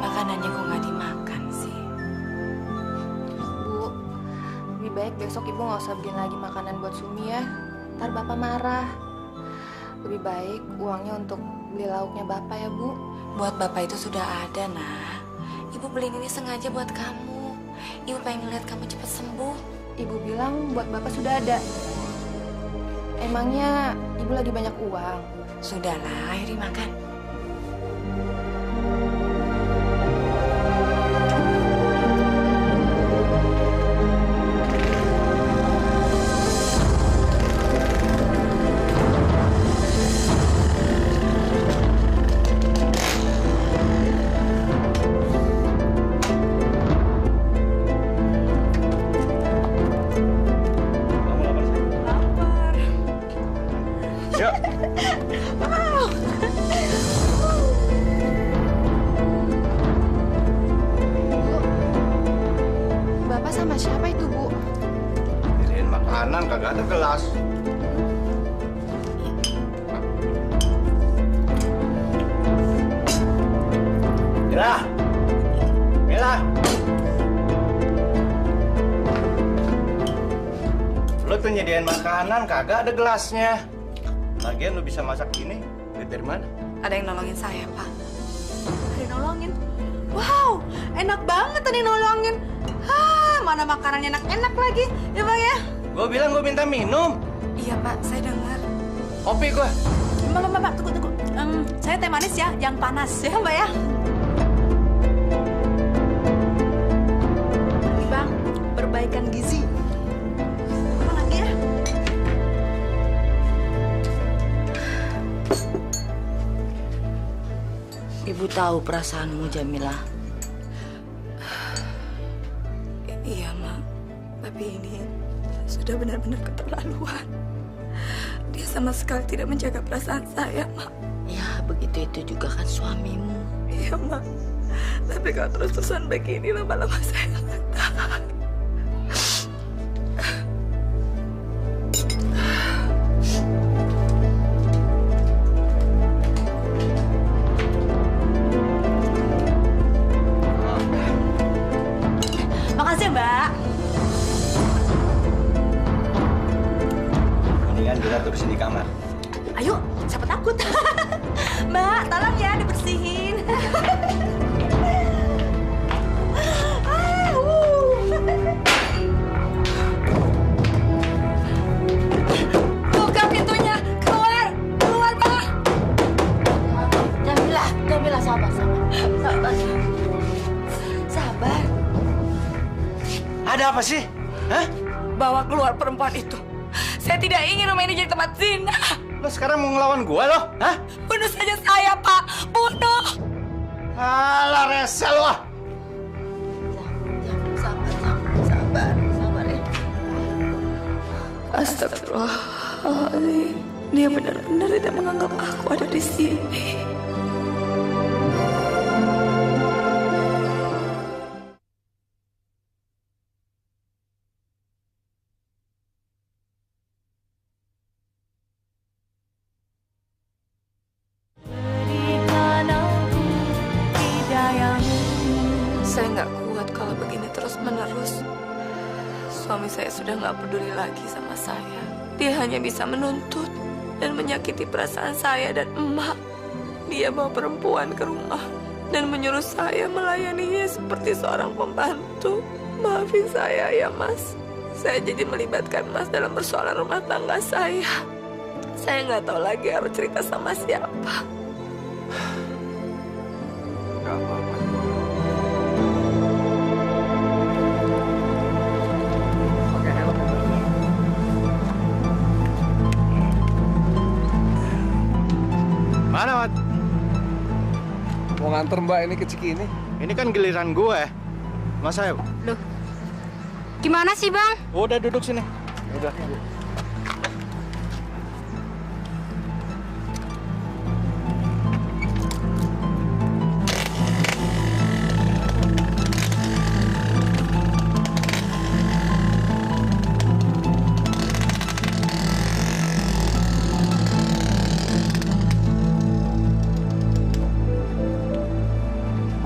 Makanannya kok nggak dimakan sih? Bu, lebih baik besok ibu nggak usah bikin lagi makanan buat Sumi ya. Ntar bapak marah. Lebih baik uangnya untuk beli lauknya bapak ya bu. Buat bapak itu sudah ada, nah. Ibu beliin ini sengaja buat kamu. Ibu pengen lihat kamu cepat sembuh. Ibu bilang buat bapak sudah ada. Emangnya ibu lagi banyak uang? Sudahlah, ayo dimakan. Bapak sama siapa itu bu? Beliin makanan kagak ada gelas. Mila. Lo tuh nyediain makanan kagak ada gelasnya. Lagian lo bisa masak gini, duit dari mana? Ada yang nolongin saya, Pak. Ada yang nolongin. Wow, enak banget tadi nolongin. Mana makanannya enak-enak lagi, ya Bang ya? Gue bilang gue minta minum. Iya, Pak, saya dengar. Kopi gue. Mbak, tunggu. Saya teh manis ya, yang panas ya Mbak ya. Ini Bang, perbaikan gizi. Apa lagi ya? Ibu tahu perasaanmu, Jamilah. Iya, Mak. Tapi ini sudah benar-benar keterlaluan. Dia sama sekali tidak menjaga perasaan saya, Mak. Ya, begitu itu juga kan suamimu. Iya, Mak. Tapi kalau terus-terusan begini, lama-lama saya nggak tahan. Makasih Mbak. Mendingan kita terusin di kamar. Ayo, siapa takut? Mbak, tolong ya dibersihin. Buka pintunya, keluar, Pak. Jamilah, sabar. Ada apa sih? Hah? Bawa keluar perempuan itu. Saya tidak ingin rumah ini jadi tempat zina. Lo sekarang mau ngelawan gua lo? Hah? Bunuh saja saya, Pak. Bunuh. Alah, rese lo. Sabar ya. Astagfirullahaladzim. Dia benar-benar tidak menganggap aku ada di sini. Saya nggak kuat kalau begini terus-menerus. Suami saya sudah nggak peduli lagi sama saya. Dia hanya bisa menuntut dan menyakiti perasaan saya dan emak. Dia bawa perempuan ke rumah dan menyuruh saya melayaninya seperti seorang pembantu. Maafin saya ya, Mas. Saya jadi melibatkan Mas dalam persoalan rumah tangga saya. Saya nggak tahu lagi harus cerita sama siapa. Gak apa-apa. Mana, Mat? Mau nganter Mbak ini ke Cikini? Ini kan giliran gue. Mas Ayo. Loh, gimana sih Bang? Udah duduk sini. Udah.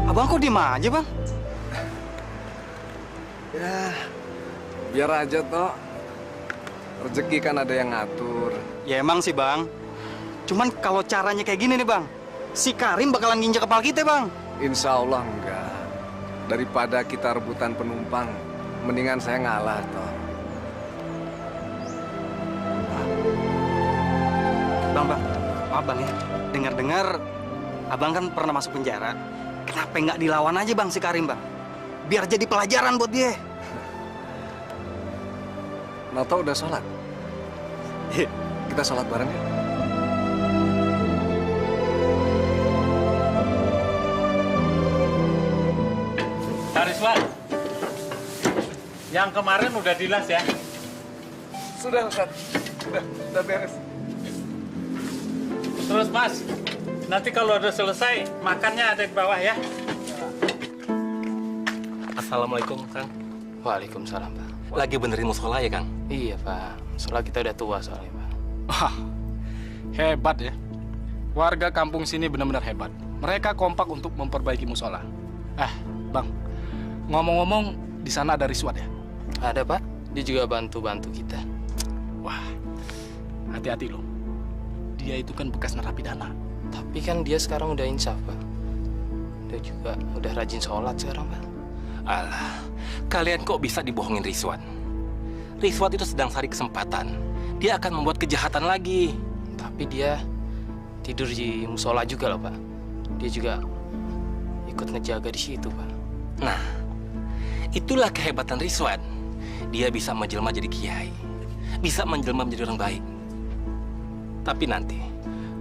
Abang kok diem aja, Bang? Ya, biar aja toh. Rezeki kan ada yang ngatur. Ya emang sih, Bang. Cuman kalau caranya kayak gini nih, Bang. Si Karim bakalan nginjek kepala kita, Bang. Insya Allah enggak. Daripada kita rebutan penumpang, mendingan saya ngalah toh. Bang, maaf Bang ya. Dengar-dengar Abang kan pernah masuk penjara. Kenapa nggak dilawan aja Bang si Karim, Bang? Biar jadi pelajaran buat dia. Noto udah sholat? Kita sholat bareng ya? Rizwan, yang kemarin udah dilas ya? Sudah, Ustaz. Udah beres. Terus Mas, nanti kalau udah selesai, makannya ada di bawah ya. Assalamualaikum, Kang. Waalaikumsalam, Pak. Lagi benerin musola ya, Kang? Iya, Pak. Soalnya kita udah tua soalnya, Pak. Wah, hebat ya. Warga kampung sini benar-benar hebat. Mereka kompak untuk memperbaiki musola. Bang, ngomong-ngomong, di sana ada Rizwan ya? Ada, Pak. Dia juga bantu-bantu kita. Wah, hati-hati loh. Dia itu kan bekas narapidana. Tapi kan dia sekarang udah insaf, Pak. Dia juga udah rajin sholat sekarang, Pak. Alah, kalian kok bisa dibohongin Rizwan? Rizwan itu sedang cari kesempatan. Dia akan membuat kejahatan lagi. Tapi dia tidur di musola juga loh, Pak. Dia juga ikut ngejaga di situ, Pak. Nah, itulah kehebatan Rizwan. Dia bisa menjelma jadi kiai. Bisa menjelma menjadi orang baik. Tapi nanti,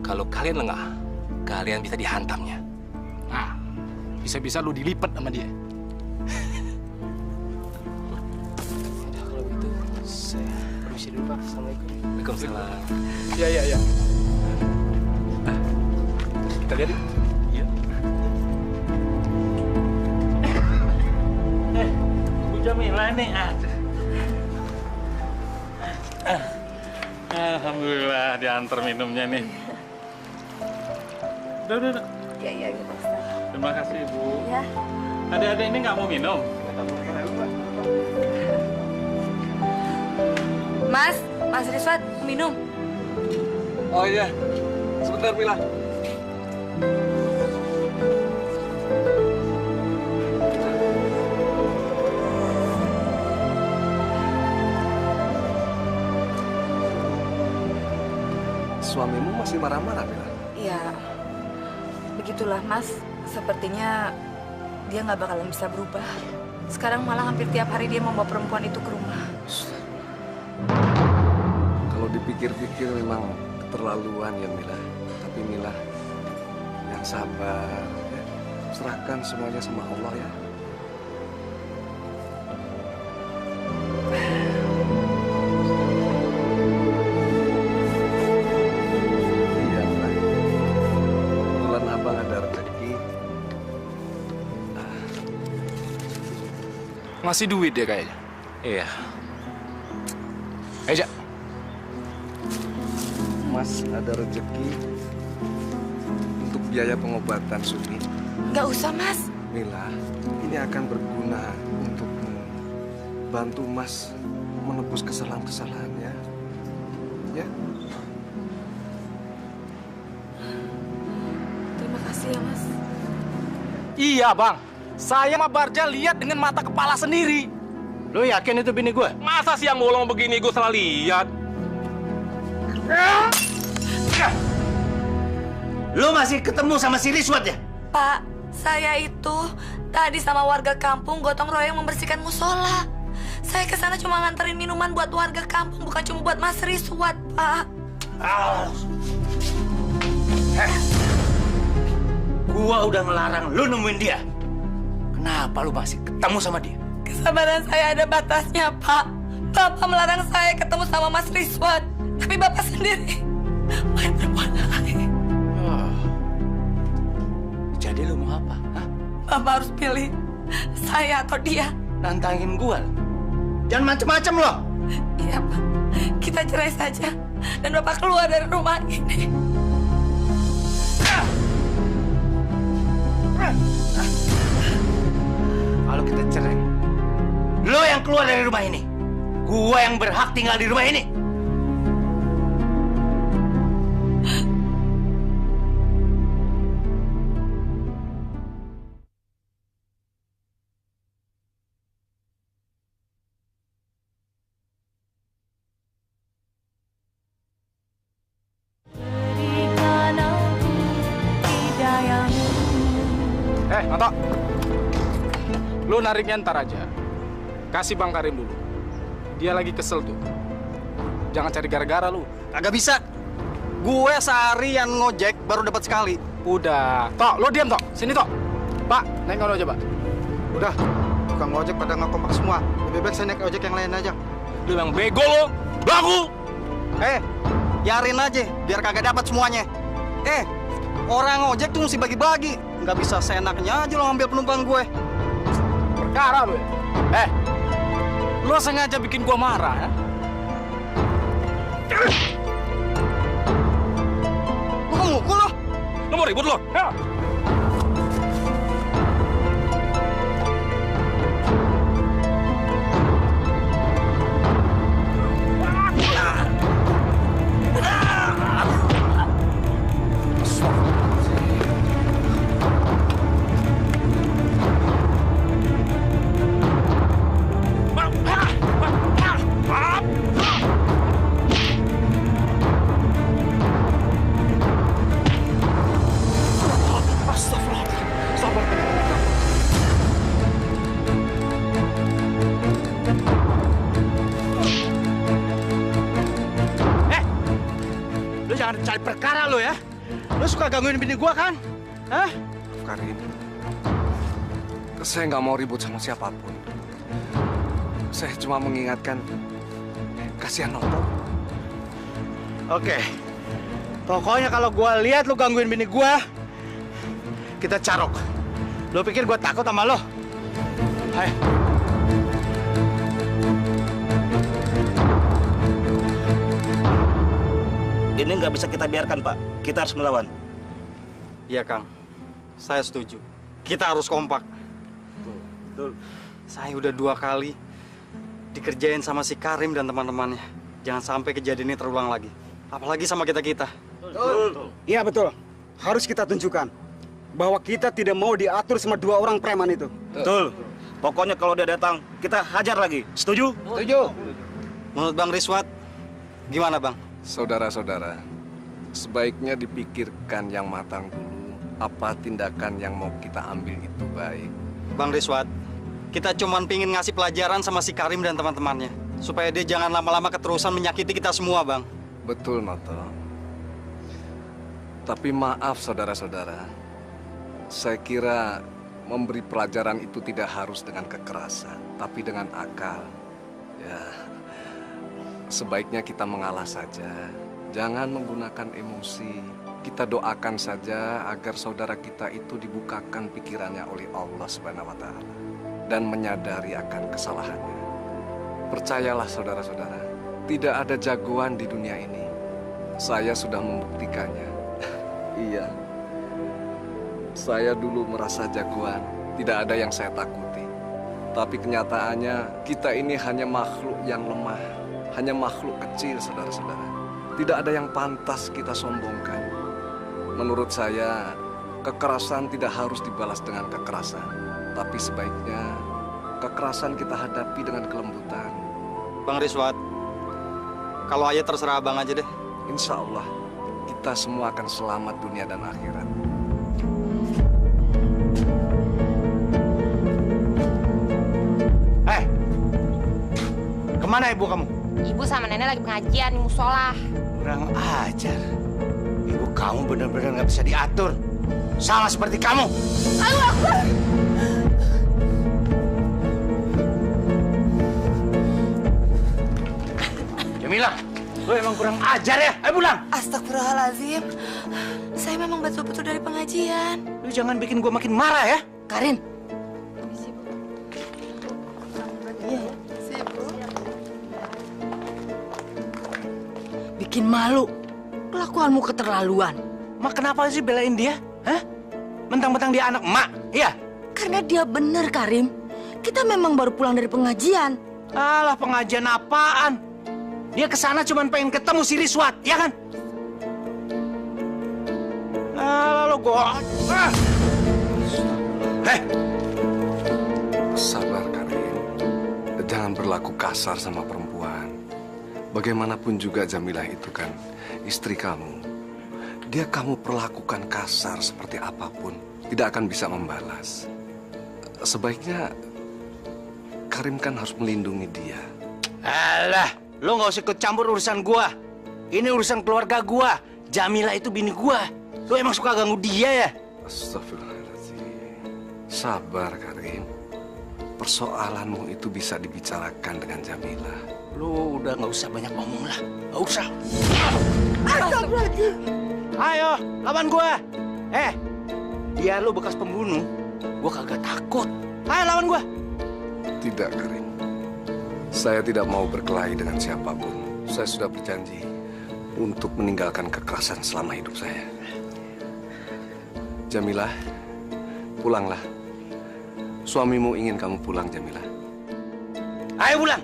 kalau kalian lengah, kalian bisa dihantamnya. Nah, bisa-bisa lu dilipat sama dia. Udah, kalau gitu, saya permisi dulu, Pak. Assalamualaikum. Waalaikumsalam. Iya. Kita lihat yuk. Iya. Bu Jamila nih. Alhamdulillah diantar minumnya nih. Udah. Iya, Pak Ustaz. Terima kasih, Bu. Ya. Adik-adik ini nggak mau minum? Mas Rizwan, minum. Oh iya, sebentar Mila. Suamimu masih marah-marah, Mila? Ya, begitulah Mas. Sepertinya dia nggak bakalan bisa berubah. Sekarang malah hampir tiap hari dia membawa perempuan itu ke rumah. pikir-pikir memang keterlaluan ya Mila. Tapi Mila yang sabar, ya. Serahkan semuanya sama Allah ya. Iya Mila. Kebetulan abang ada rezeki. Ngasih duit dia kayaknya. Iya. Aja. Mas ada rezeki untuk biaya pengobatan Sumi. Nggak usah, Mas. Mila, ini akan berguna untukmu. Bantu Mas menebus kesalahan-kesalahannya. Ya. Terima kasih ya, Mas. Iya, Bang. Saya sama Barja lihat dengan mata kepala sendiri. Lo yakin itu bini gue? Masa siang bolong begini gue salah lihat? Lo masih ketemu sama si Riswat ya? Pak, saya itu tadi sama warga kampung gotong royong membersihkan musola. Saya ke sana cuma nganterin minuman buat warga kampung, bukan cuma buat Mas Riswat, Pak. Gua udah ngelarang lu nemuin dia. Kenapa lu masih ketemu sama dia? Kesabaran saya ada batasnya, Pak. Bapak melarang saya ketemu sama Mas Riswat. Tapi Bapak sendiri main perempuan lain. Jadi lu mau apa? Hah? Bapak harus pilih saya atau dia. Nantangin gua? Jangan macem-macem loh. Iya, Pak. Kita cerai saja. Dan Bapak keluar dari rumah ini. Kalau kita cerai, lo yang keluar dari rumah ini. Gua yang berhak tinggal di rumah ini. Manto. Lu nariknya ntar aja. Kasih Bang Karim dulu. Dia lagi kesel tuh. Jangan cari gara-gara lu. Kagak bisa. Gue seharian ngojek baru dapat sekali. Udah. Tok, lu diam, Tok. Sini, Tok. Pak, naik aja, Pak. Udah. Tukang ngojek pada nggak kompak semua. Lebih baik saya naik ojek yang lain aja. Lu yang bego lo. Belagu. Biarin aja biar kagak dapat semuanya. Orang ngojek tuh mesti bagi-bagi. Nggak bisa seenaknya aja lo ngambil penumpang gue. Perkara lu. Lu sengaja bikin gua marah, ya? Lu mau mukul lo? Lu mau ribut lo? Ya. Jangan cari perkara lo ya. Lo suka gangguin bini gua kan? Hah? Karim, saya nggak mau ribut sama siapapun. Saya cuma mengingatkan, kasihan Noto. Oke. Pokoknya kalau gua lihat lo gangguin bini gua, kita carok. Lo pikir gua takut sama lo? Hai. Ini nggak bisa kita biarkan, Pak. Kita harus melawan. Iya, Kang. Saya setuju. Kita harus kompak. Betul. Saya udah 2 kali dikerjain sama si Karim dan teman-temannya. Jangan sampai kejadian ini terulang lagi. Apalagi sama kita-kita. Betul. Iya, betul. Harus kita tunjukkan bahwa kita tidak mau diatur sama 2 orang preman itu. Betul. Pokoknya kalau dia datang, kita hajar lagi. Setuju? Setuju. Menurut Bang Riswat, gimana, Bang? Saudara-saudara, sebaiknya dipikirkan yang matang dulu. Apa tindakan yang mau kita ambil itu baik. Bang Riswat, kita cuman pingin ngasih pelajaran sama si Karim dan teman-temannya. Supaya dia jangan lama-lama keterusan menyakiti kita semua, Bang. Betul, Noto. Tapi maaf saudara-saudara, saya kira memberi pelajaran itu tidak harus dengan kekerasan, tapi dengan akal. Ya, sebaiknya kita mengalah saja, jangan menggunakan emosi. Kita doakan saja agar saudara kita itu dibukakan pikirannya oleh Allah Subhanahu wa Ta'ala dan menyadari akan kesalahannya. Percayalah saudara-saudara, tidak ada jagoan di dunia ini. Saya sudah membuktikannya. Iya, saya dulu merasa jagoan, tidak ada yang saya takuti. Tapi kenyataannya kita ini hanya makhluk yang lemah, hanya makhluk kecil saudara-saudara. Tidak ada yang pantas kita sombongkan. Menurut saya, kekerasan tidak harus dibalas dengan kekerasan. Tapi sebaiknya kekerasan kita hadapi dengan kelembutan. Bang Rizwat, kalau aja terserah abang aja deh. Insya Allah, kita semua akan selamat dunia dan akhirat. Kemana ibu kamu? Ibu sama nenek lagi pengajian di musola. Kurang ajar. Ibu kamu benar-benar nggak bisa diatur. Sama seperti kamu. Allahu Akbar. Jamila, lu emang kurang ajar ya? Ayo pulang. Astagfirullahaladzim. Saya memang betul-betul dari pengajian. Lu jangan bikin gua makin marah ya. Karin. Bikin malu. Kelakuanmu keterlaluan. Mak kenapa sih belain dia? Hah? Mentang-mentang dia anak emak, iya? Karena dia bener, Karim. Kita memang baru pulang dari pengajian. Alah, pengajian apaan? Dia kesana cuma pengen ketemu si Rizwat, ya kan? Alah, lo gua... Sabar, Karim. Jangan berlaku kasar sama perempuan. Bagaimanapun juga Jamilah itu kan istri kamu. Dia kamu perlakukan kasar seperti apapun, tidak akan bisa membalas. Sebaiknya Karim kan harus melindungi dia. Alah, lo nggak usah ikut campur urusan gua. Ini urusan keluarga gua. Jamilah itu bini gua. Lo emang suka ganggu dia ya? Astagfirullahaladzim. Sabar, Karim. Persoalanmu itu bisa dibicarakan dengan Jamilah. Lo udah nggak usah banyak ngomong lah. Nggak usah. Astagfirullahaladzim. Ayo, lawan gua. Biar lo bekas pembunuh, gua kagak takut. Ayo lawan gua. Tidak, Karim. Saya tidak mau berkelahi dengan siapapun. Saya sudah berjanji untuk meninggalkan kekerasan selama hidup saya. Jamilah, pulanglah. Suamimu ingin kamu pulang, Jamilah. Ayo pulang.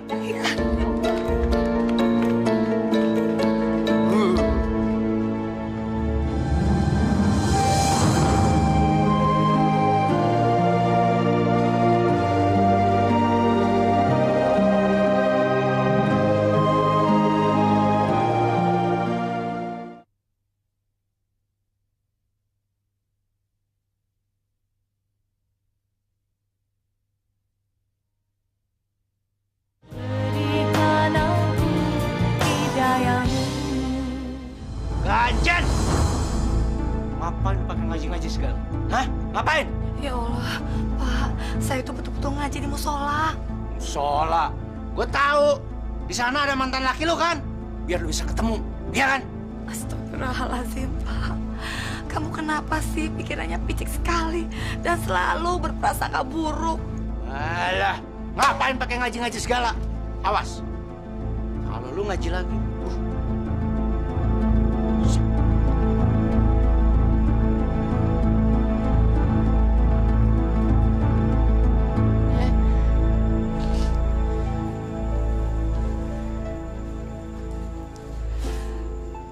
Ganjen! Ngapain pakai ngaji-ngaji segala? Hah? Ngapain? Ya Allah, Pak, saya itu betul-betul ngaji di musola. Musola? Gue tahu. Di sana ada mantan laki lo kan? Biar lo bisa ketemu, iya kan? Astagfirullahaladzim, Pak. Kamu kenapa sih pikirannya picik sekali dan selalu berprasangka buruk? Alah, ngapain pakai ngaji-ngaji segala? Awas. Kalau lu ngaji lagi,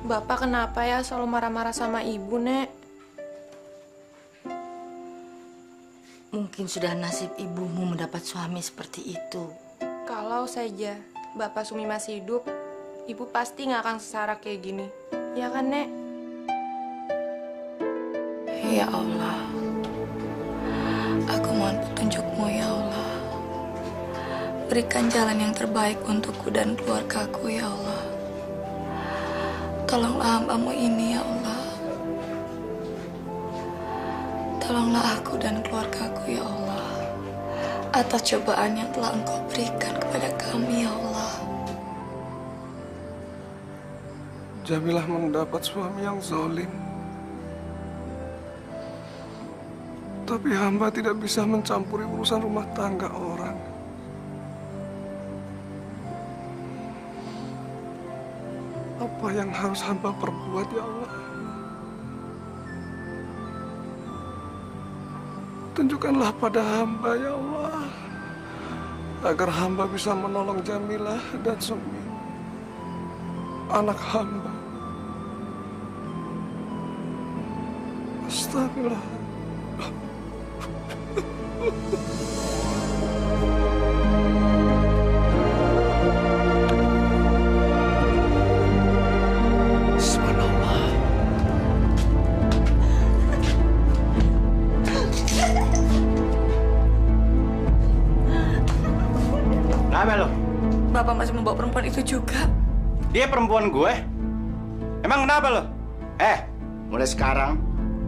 Bapak kenapa ya selalu marah-marah sama ibu, Nek? Mungkin sudah nasib ibumu mendapat suami seperti itu. Kalau saja Bapak Sumi masih hidup, ibu pasti nggak akan sengsara kayak gini. Ya kan, Nek? Ya Allah, aku mohon petunjukmu ya Allah. Berikan jalan yang terbaik untukku dan keluargaku ya Allah. Tolonglah hamba-Mu ini, ya Allah. Tolonglah aku dan keluargaku, ya Allah, atas cobaan yang telah Engkau berikan kepada kami, ya Allah. Jamilah mendapat suami yang zalim. Tapi hamba tidak bisa mencampuri urusan rumah tangga orang. Apa yang harus hamba perbuat, ya Allah? Tunjukkanlah pada hamba, ya Allah, agar hamba bisa menolong Jamilah dan Sumi, anak hamba. Astagfirullah. Subhanallah. Kenapa lo? Bapak masih membawa perempuan itu juga. Dia perempuan gue? Emang kenapa lo? Mulai sekarang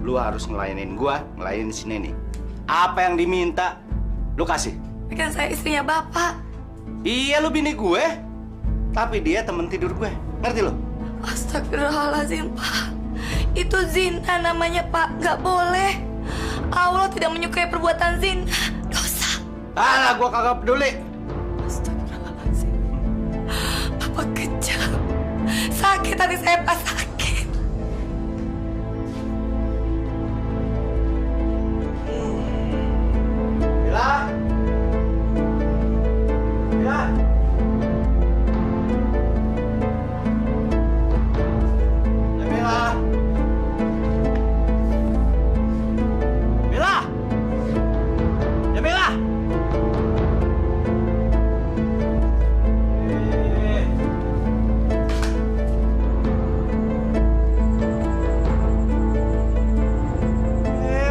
lu harus ngelayanin gue, ngelayanin si Neni. Apa yang diminta, lu kasih. Tapi kan saya istrinya Bapak. Iya, lu bini gue. Tapi dia temen tidur gue. Ngerti lo? Astagfirullahaladzim, Pak. Itu zina namanya, Pak. Nggak boleh. Allah tidak menyukai perbuatan zina. Dosa. Alah, gue kagak peduli. Astagfirullahaladzim. Bapak kejam. Sakit hati saya, Pak. Sakit. Mila. Mila. Mila. Mila. Mila.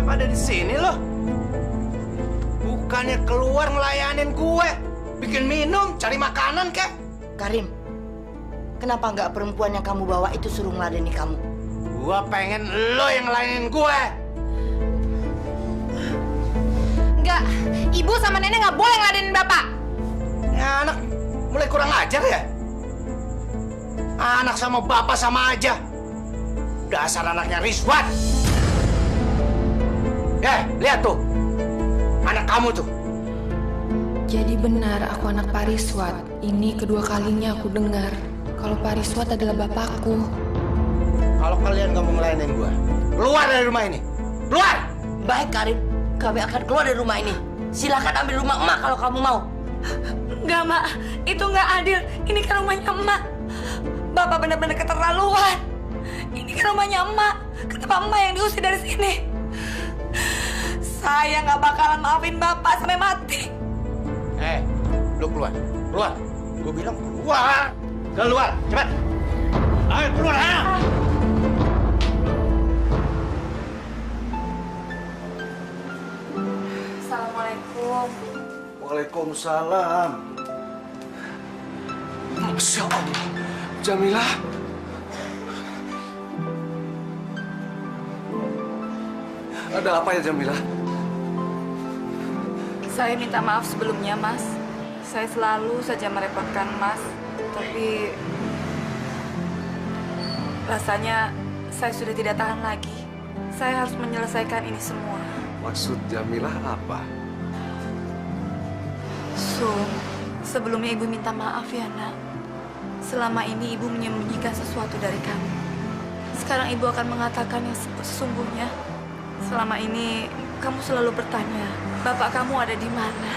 Pada di sini loh. Bukannya keluar ngelayanin gue, bikin minum, cari makanan kek. Karim, kenapa nggak perempuan yang kamu bawa itu suruh ngeladeni kamu? Gua pengen lo yang ngelayanin gue. Enggak, ibu sama nenek nggak boleh ngeladenin bapak. Ya, anak mulai kurang ajar ya. Anak sama bapak sama aja. Dasar anaknya Rizwan. Lihat tuh. Anak kamu tuh. Jadi benar aku anak Pak Riswat. Ini kedua kalinya aku dengar kalau Pak Riswat adalah bapakku. Kalau kalian nggak mau ngelayanin gue, keluar dari rumah ini. Keluar! Baik, Karim. Kami akan keluar dari rumah ini. Silakan ambil rumah emak kalau kamu mau. Enggak, Mak. Itu nggak adil. Ini kan rumahnya emak. Bapak benar-benar keterlaluan. Ini kan rumahnya emak. Kenapa emak yang diusir dari sini? Saya nggak bakalan maafin Bapak sampai mati. Lu keluar. Keluar. Gue bilang keluar. Keluar, cepat. Ayo, keluar, ayo. Assalamualaikum. Waalaikumsalam. Masya Allah. Jamilah. Ada apa ya, Jamilah? Saya minta maaf sebelumnya, Mas. Saya selalu saja merepotkan Mas. Tapi rasanya saya sudah tidak tahan lagi. Saya harus menyelesaikan ini semua. Maksud Jamilah apa? Sebelumnya Ibu minta maaf ya, Nak. Selama ini Ibu menyembunyikan sesuatu dari kami. Sekarang Ibu akan mengatakan yang sesungguhnya. Selama ini kamu selalu bertanya, Bapak kamu ada di mana?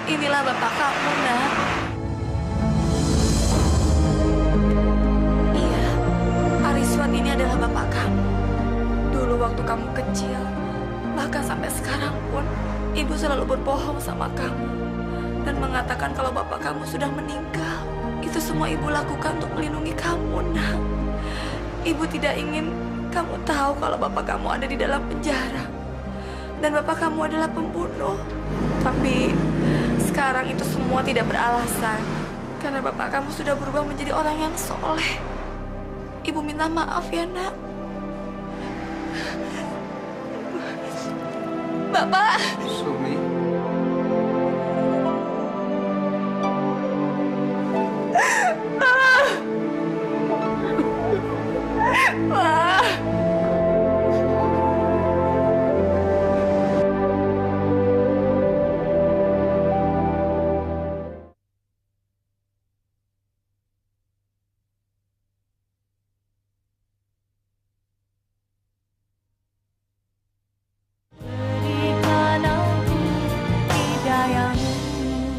Inilah Bapak kamu, Nak. Iya, Pak Riswat ini adalah Bapak kamu. Dulu waktu kamu kecil, bahkan sampai sekarang pun, Ibu selalu berbohong sama kamu dan mengatakan kalau Bapak kamu sudah meninggal. Itu semua Ibu lakukan untuk melindungi kamu, Nak. Ibu tidak ingin kamu tahu kalau Bapak kamu ada di dalam penjara. Dan Bapak kamu adalah pembunuh. Tapi sekarang itu semua tidak beralasan. Karena bapak kamu sudah berubah menjadi orang yang soleh. Ibu minta maaf ya, Nak. Bapak. Sumi.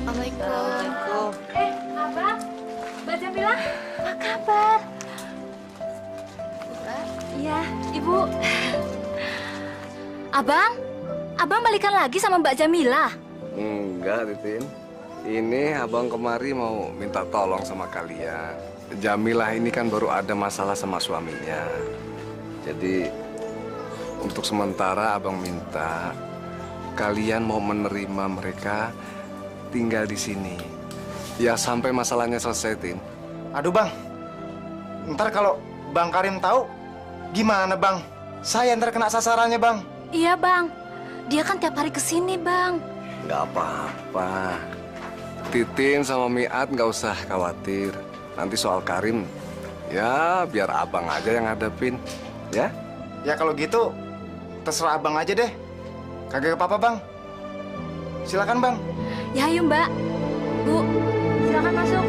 Assalamualaikum. Abang, Mbak Jamila, apa kabar? Iya, Ibu. Abang balikan lagi sama Mbak Jamila? Enggak, Titin. Ini abang kemari mau minta tolong sama kalian. Jamilah ini kan baru ada masalah sama suaminya. Jadi untuk sementara abang minta kalian mau menerima mereka tinggal di sini. Ya sampai masalahnya selesai, Tin. Aduh Bang, ntar kalau Bang Karim tahu gimana Bang? Saya ntar kena sasarannya Bang. Iya Bang, dia kan tiap hari kesini Bang. Nggak apa-apa. Titin sama Miat nggak usah khawatir. Nanti soal Karim, ya biar abang aja yang hadapin, ya? Ya kalau gitu, terserah Abang aja deh. Kagak apa-apa Bang. Silakan Bang. Ya ayo Mbak. Bu, silakan masuk.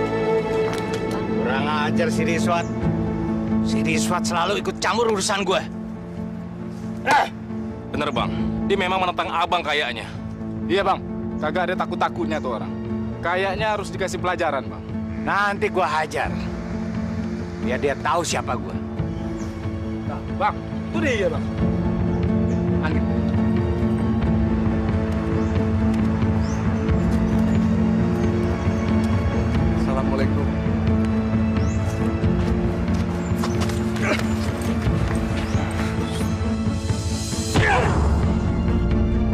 Kurang ajar si Riswat. Si Riswat selalu ikut campur urusan gue. Bener bang, dia memang menentang abang kayaknya. Iya bang, kagak ada takut-takutnya tuh orang. Kayaknya harus dikasih pelajaran bang. Nanti gue hajar. Biar dia tahu siapa gue. Nah, bang, itu dia bang. Angin. Assalamualaikum.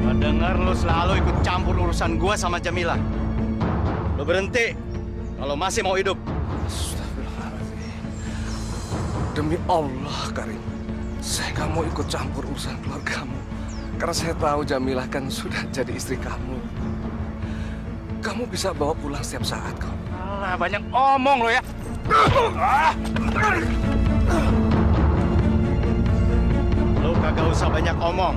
Gue dengar lo selalu ikut campur urusan gue sama Jamila. Lo berhenti kalau masih mau hidup. Demi Allah, Karim. Saya nggak mau ikut campur urusan keluargamu. Karena saya tahu Jamilah kan sudah jadi istri kamu. Kamu bisa bawa pulang setiap saat kok. Alah, banyak omong lo ya. Lo kagak usah banyak omong.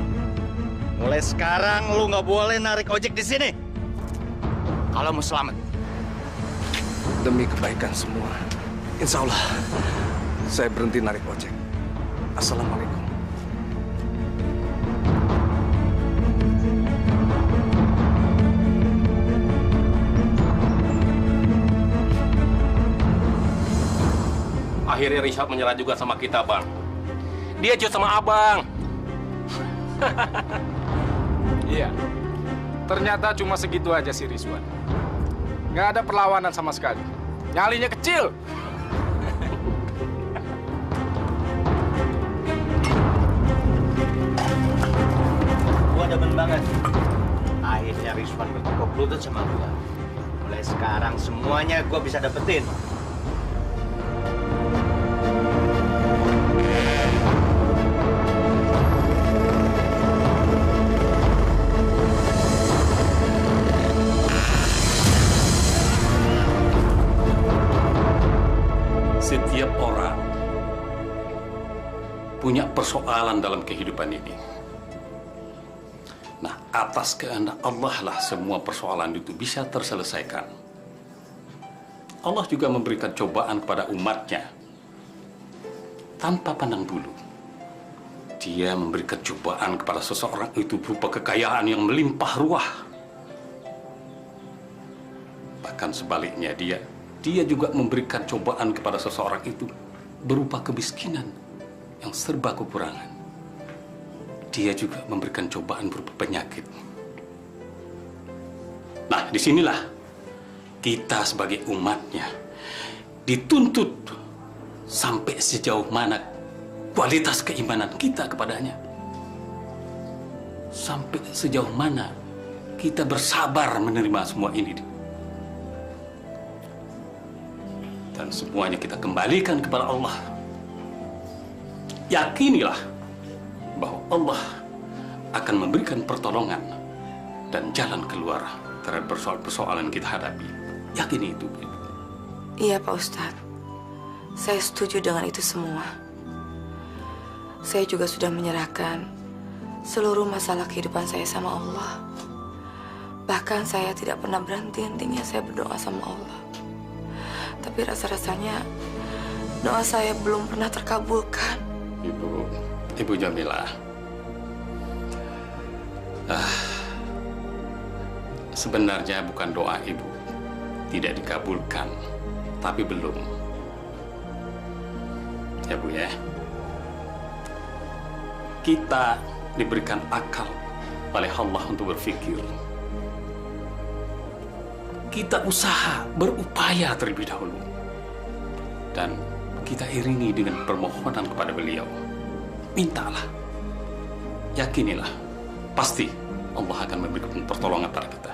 Mulai sekarang lo nggak boleh narik ojek di sini. Kalau mau selamat. Demi kebaikan semua, insya Allah saya berhenti narik ojek. Assalamualaikum. Akhirnya Rishad menyerah juga sama kita, Bang. Dia jauh sama abang. Iya, ternyata cuma segitu aja si Rizwan. Nggak ada perlawanan sama sekali. Nyalinya kecil. Gua demen banget. Akhirnya Rizwan bertekuk lutut sama gua. Mulai sekarang semuanya gua bisa dapetin. Setiap orang punya persoalan dalam kehidupan ini. Nah, atas kehendak Allah lah semua persoalan itu bisa terselesaikan. Allah juga memberikan cobaan kepada umatnya tanpa pandang bulu. Dia memberikan cobaan kepada seseorang itu berupa kekayaan yang melimpah ruah. Bahkan sebaliknya dia juga memberikan cobaan kepada seseorang itu berupa kemiskinan yang serba kekurangan. Dia juga memberikan cobaan berupa penyakit. Nah, disinilah kita sebagai umatnya dituntut sampai sejauh mana kualitas keimanan kita kepadanya. Sampai sejauh mana kita bersabar menerima semua ini. Dan semuanya kita kembalikan kepada Allah. Yakinilah bahwa Allah akan memberikan pertolongan dan jalan keluar terhadap persoalan-persoalan kita hadapi. Yakini itu, Ibu. Iya, Pak Ustadz. Saya setuju dengan itu semua. Saya juga sudah menyerahkan seluruh masalah kehidupan saya sama Allah. Bahkan saya tidak pernah berhenti-hentinya saya berdoa sama Allah. Tapi rasa-rasanya doa saya belum pernah terkabulkan. Ibu Jamilah. Sebenarnya bukan doa Ibu tidak dikabulkan, tapi belum. Ya Bu ya. Kita diberikan akal oleh Allah untuk berpikir. Kita usaha, berupaya terlebih dahulu. Dan kita iringi dengan permohonan kepada beliau. Mintalah. Yakinilah. Pasti Allah akan memberikan pertolongan pada kita.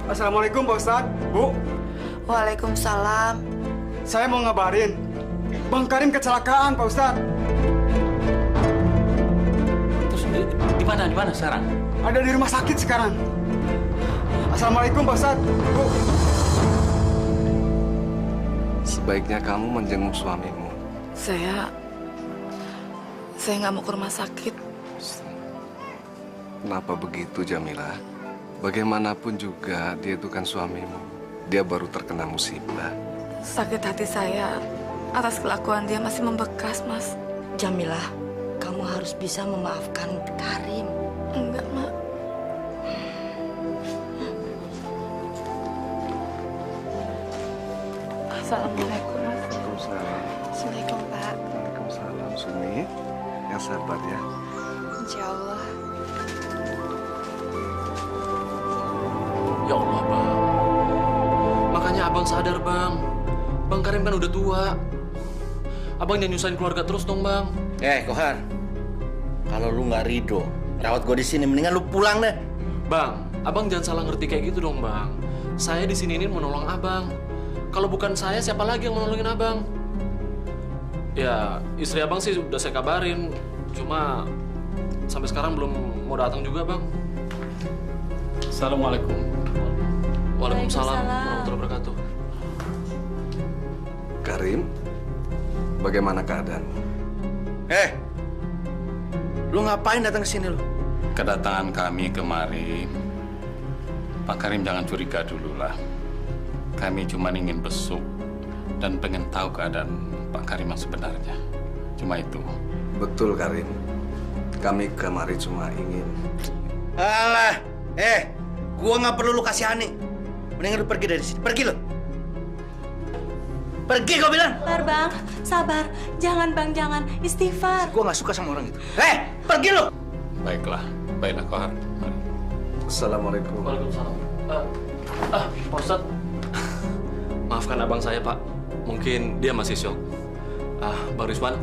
Assalamualaikum Pak Ustadz, Bu. Waalaikumsalam. Saya mau ngabarin, Bang Karim kecelakaan, Pak Ustadz. Terus di mana sekarang? Ada di rumah sakit sekarang. Assalamualaikum Pak Ustadz, Bu. Sebaiknya kamu menjenguk suamimu. Saya nggak mau ke rumah sakit. Kenapa begitu, Jamilah? Bagaimanapun juga dia itu kan suamimu. Dia baru terkena musibah. Sakit hati saya atas kelakuan dia masih membekas, Mas. Jamilah, kamu harus bisa memaafkan Karim. Enggak, Mak. Assalamualaikum, Mas. Waalaikumsalam. Assalamualaikum, Pak. Waalaikumsalam, Sumi. Yang sabar ya. Insya Allah. Ya Allah, Bang. Makanya Abang sadar, Bang. Bang Karim kan udah tua. Abang jangan nyusahin keluarga terus dong, Bang. Kohar. Kalau lu nggak ridho, rawat gue di sini, mendingan lu pulang deh. Bang, Abang jangan salah ngerti kayak gitu dong, Bang. Saya di sini ini mau nolong Abang. Kalau bukan saya, siapa lagi yang mau nolongin Abang? Ya, istri Abang sih udah saya kabarin. Cuma sampai sekarang belum mau datang juga, Bang. Assalamualaikum. Waalaikumsalam warahmatullahi wabarakatuh. Karim, bagaimana keadaanmu? Lu ngapain datang ke sini lu? Kedatangan kami kemari, Pak Karim jangan curiga dulu lah. Kami cuma ingin besuk dan pengen tahu keadaan Pak Karim yang sebenarnya. Cuma itu. Betul, Karim. Kami kemari cuma ingin... Alah, gua nggak perlu lu kasihani. Mendingan lu pergi dari sini. Pergi lu. Pergi gua bilang. Sabar, Bang. Sabar. Jangan, Bang, jangan. Istighfar. Gua nggak suka sama orang itu. Pergi lu. Baiklah Kohar. Assalamualaikum. Waalaikumsalam. Pak Ustadz, maafkan abang saya, Pak. Mungkin dia masih syok. Bang Rizwan,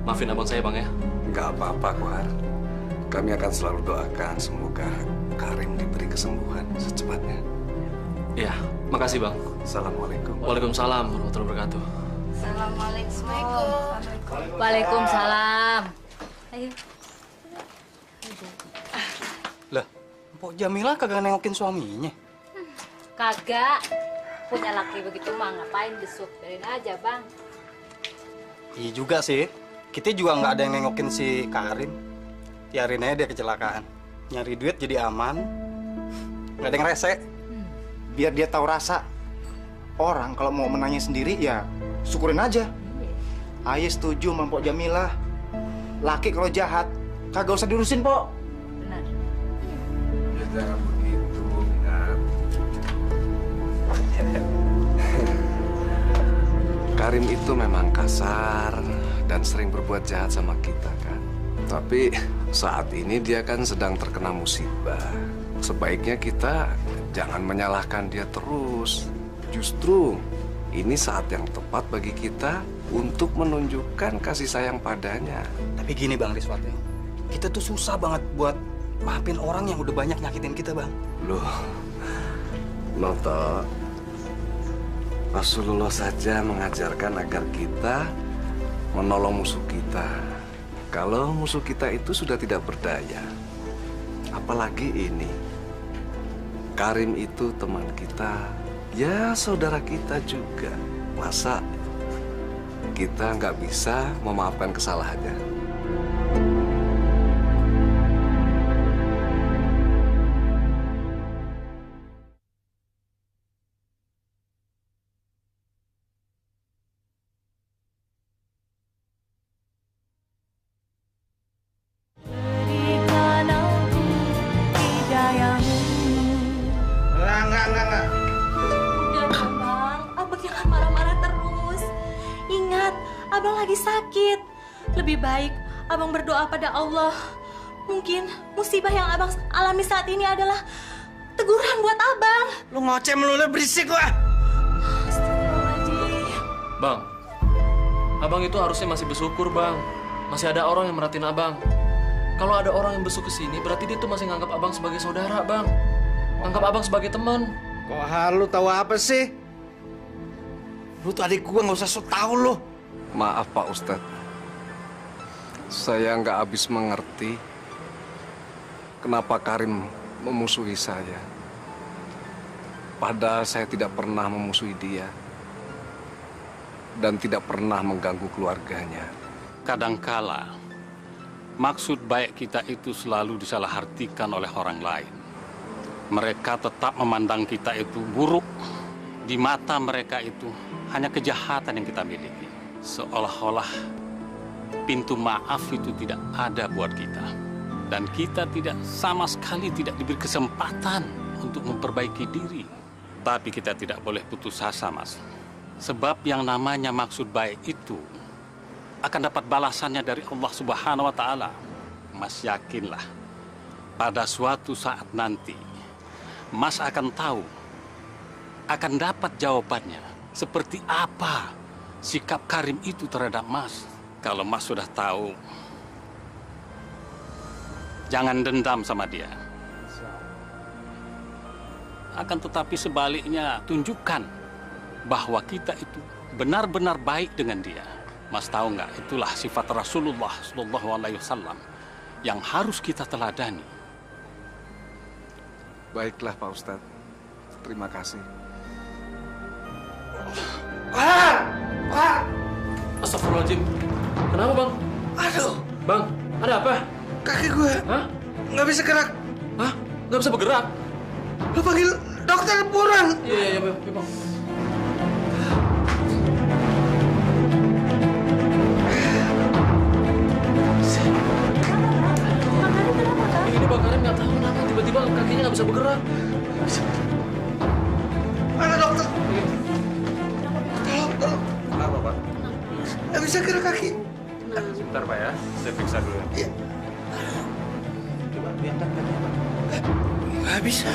maafin abang saya, Bang ya. Nggak apa-apa, Kohar. Kami akan selalu doakan semoga Karim diberi kesembuhan secepatnya. Iya, makasih, Bang. Assalamualaikum. Waalaikumsalam warahmatullahi wabarakatuh. Assalamualaikum. Waalaikumsalam. Ayo. Lah, Mpok Jamilah kagak nengokin suaminya. Kagak. Punya laki begitu mah ngapain besuk? Biarin aja, Bang. Iya juga sih. Kita juga nggak ada yang nengokin si Karim. Biarin aja dia kecelakaan. Nyari duit jadi aman. Nggak ada yang rese. Biar dia tahu rasa. Orang kalau mau menanya sendiri ya syukurin aja. Ayo setuju sama Mpok Jamilah. Laki kalau jahat kagak usah diurusin, Pok. Benar. Ya jangan begitu, Minat. Karim itu memang kasar dan sering berbuat jahat sama kita kan. Tapi saat ini dia kan sedang terkena musibah. Sebaiknya kita jangan menyalahkan dia terus. Justru ini saat yang tepat bagi kita untuk menunjukkan kasih sayang padanya. Tapi gini Bang Rizwan, kita tuh susah banget buat maafin orang yang udah banyak nyakitin kita, Bang. Loh, Noto, Rasulullah saja mengajarkan agar kita menolong musuh kita. Kalau musuh kita itu sudah tidak berdaya, apalagi ini. Karim itu teman kita, ya saudara kita juga. Masa kita nggak bisa memaafkan kesalahannya? Enggak. Udah dong, Bang. Abang jangan marah-marah terus. Ingat, Abang lagi sakit. Lebih baik Abang berdoa pada Allah. Mungkin musibah yang Abang alami saat ini adalah teguran buat Abang. Lu ngoceh melulu, berisik gua. Bang, Abang itu harusnya masih bersyukur, Bang. Masih ada orang yang merhatiin Abang. Kalau ada orang yang besuk ke sini, berarti dia tuh masih nganggap Abang sebagai saudara, Bang. Nganggap Abang sebagai teman. Kok lu tahu apa sih? Lu tuh adik gua, nggak usah so tau lu. Maaf Pak Ustadz, saya nggak habis mengerti kenapa Karim memusuhi saya. Padahal saya tidak pernah memusuhi dia dan tidak pernah mengganggu keluarganya. Kadangkala maksud baik kita itu selalu disalahartikan oleh orang lain. Mereka tetap memandang kita itu buruk. Di mata mereka itu hanya kejahatan yang kita miliki. Seolah-olah pintu maaf itu tidak ada buat kita. Dan kita tidak sama sekali tidak diberi kesempatan untuk memperbaiki diri. Tapi kita tidak boleh putus asa, Mas. Sebab yang namanya maksud baik itu akan dapat balasannya dari Allah Subhanahu wa Ta'ala. Mas yakinlah, pada suatu saat nanti Mas akan tahu, akan dapat jawabannya. Seperti apa sikap Karim itu terhadap Mas. Kalau Mas sudah tahu, jangan dendam sama dia. Akan tetapi sebaliknya, tunjukkan bahwa kita itu benar-benar baik dengan dia. Mas tahu nggak, itulah sifat Rasulullah SAW yang harus kita teladani. Baiklah Pak Ustadz, terima kasih. Pak! Astagfirullahaladzim. Kenapa, Bang? Aduh. Bang, ada apa? Kaki gue. Hah? Nggak bisa gerak. Hah? Nggak bisa bergerak? Lu panggil dokter buruan. Iya, Bang. Ini Bang Karim nggak tahu kenapa tiba-tiba kakinya nggak bisa bergerak. Mana dokter? Tolong. Kenapa, Pak? Nggak bisa gerak kaki. Sebentar, Pak ya. Saya periksa dulu. Iya. Coba diangkat kakinya, Pak. Nggak bisa.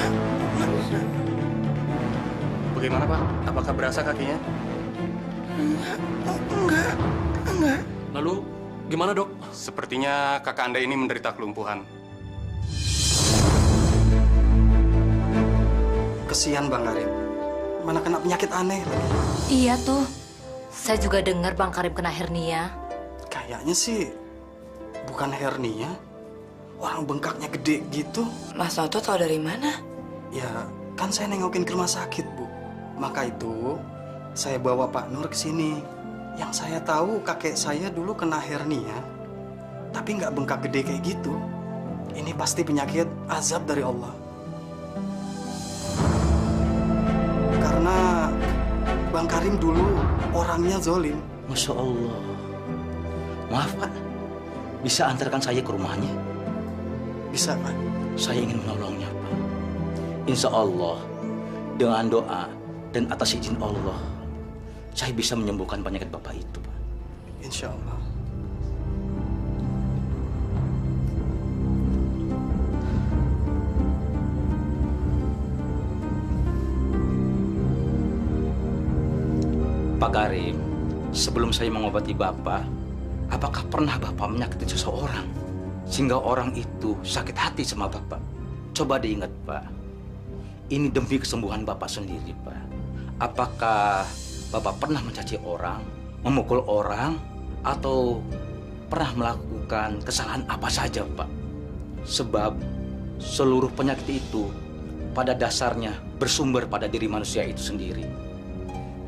Bagaimana, Pak? Apakah berasa kakinya? Enggak. Lalu, gimana, Dok? Sepertinya kakak Anda ini menderita kelumpuhan. Kesian Bang Karim. Mana kena penyakit aneh lagi. Iya tuh. Saya juga dengar Bang Karim kena hernia. Kayaknya sih bukan hernia. Orang bengkaknya gede gitu. Mas Noto tahu dari mana? Ya, kan saya nengokin ke rumah sakit, Bu. Maka itu saya bawa Pak Nur ke sini. Yang saya tahu kakek saya dulu kena hernia, tapi nggak bengkak gede kayak gitu. Ini pasti penyakit azab dari Allah. Karena Bang Karim dulu orangnya zolim. Masya Allah. Maaf Pak, bisa antarkan saya ke rumahnya? Bisa Pak. Saya ingin menolongnya Pak. Insya Allah, dengan doa dan atas izin Allah, saya bisa menyembuhkan penyakit Bapak itu Pak. Insya Allah. Pak Karim, sebelum saya mengobati Bapak, apakah pernah Bapak menyakiti seseorang sehingga orang itu sakit hati sama Bapak? Coba diingat Pak, ini demi kesembuhan Bapak sendiri Pak. Apakah Bapak pernah mencaci orang, memukul orang, atau pernah melakukan kesalahan apa saja, Pak. Sebab seluruh penyakit itu pada dasarnya bersumber pada diri manusia itu sendiri.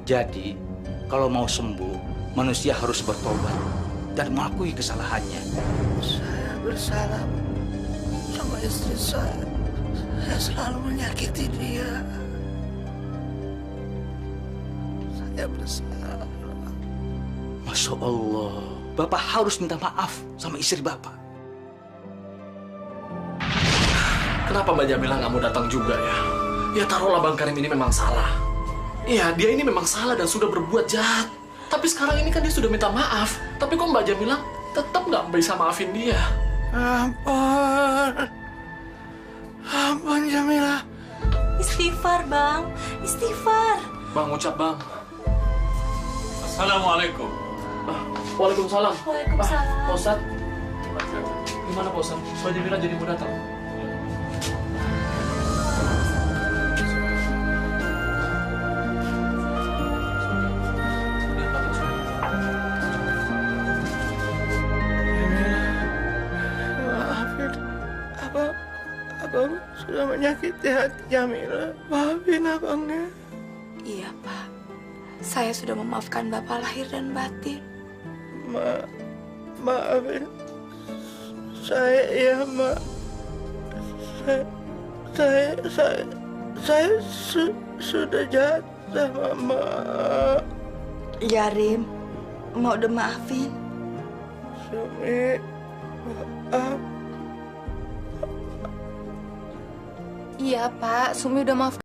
Jadi, kalau mau sembuh, manusia harus bertobat dan mengakui kesalahannya. Saya bersalah sama istri saya. Saya selalu menyakiti dia. Saya bersalah. Masya Allah, Bapak harus minta maaf sama istri Bapak. Kenapa Mbak Jamila nggak mau datang juga ya? Ya taruhlah Bang Karim ini memang salah. Iya, dia ini memang salah dan sudah berbuat jahat. Tapi sekarang ini kan dia sudah minta maaf. Tapi kok Mbak Jamila tetap nggak bisa maafin dia? Ampun. Ampun, Jamila. Istighfar, Bang. Istighfar. Bang, ucap Bang. Assalamualaikum. Waalaikumsalam. Waalaikumsalam. Pak Ustadz. Gimana Pak Ustadz? Mbak Jamila jadi mau datang? Maafin. Abang sudah menyakiti hati Jamila. Maafin abangnya. Iya, Pak. Saya sudah memaafkan Bapak lahir dan batin. Maafin saya ya, Ma. Saya sudah jahat sama Ma. Ya, Rim. Mau udah maafin? Sumi, maaf. Iya, Pak. Sumi udah maaf.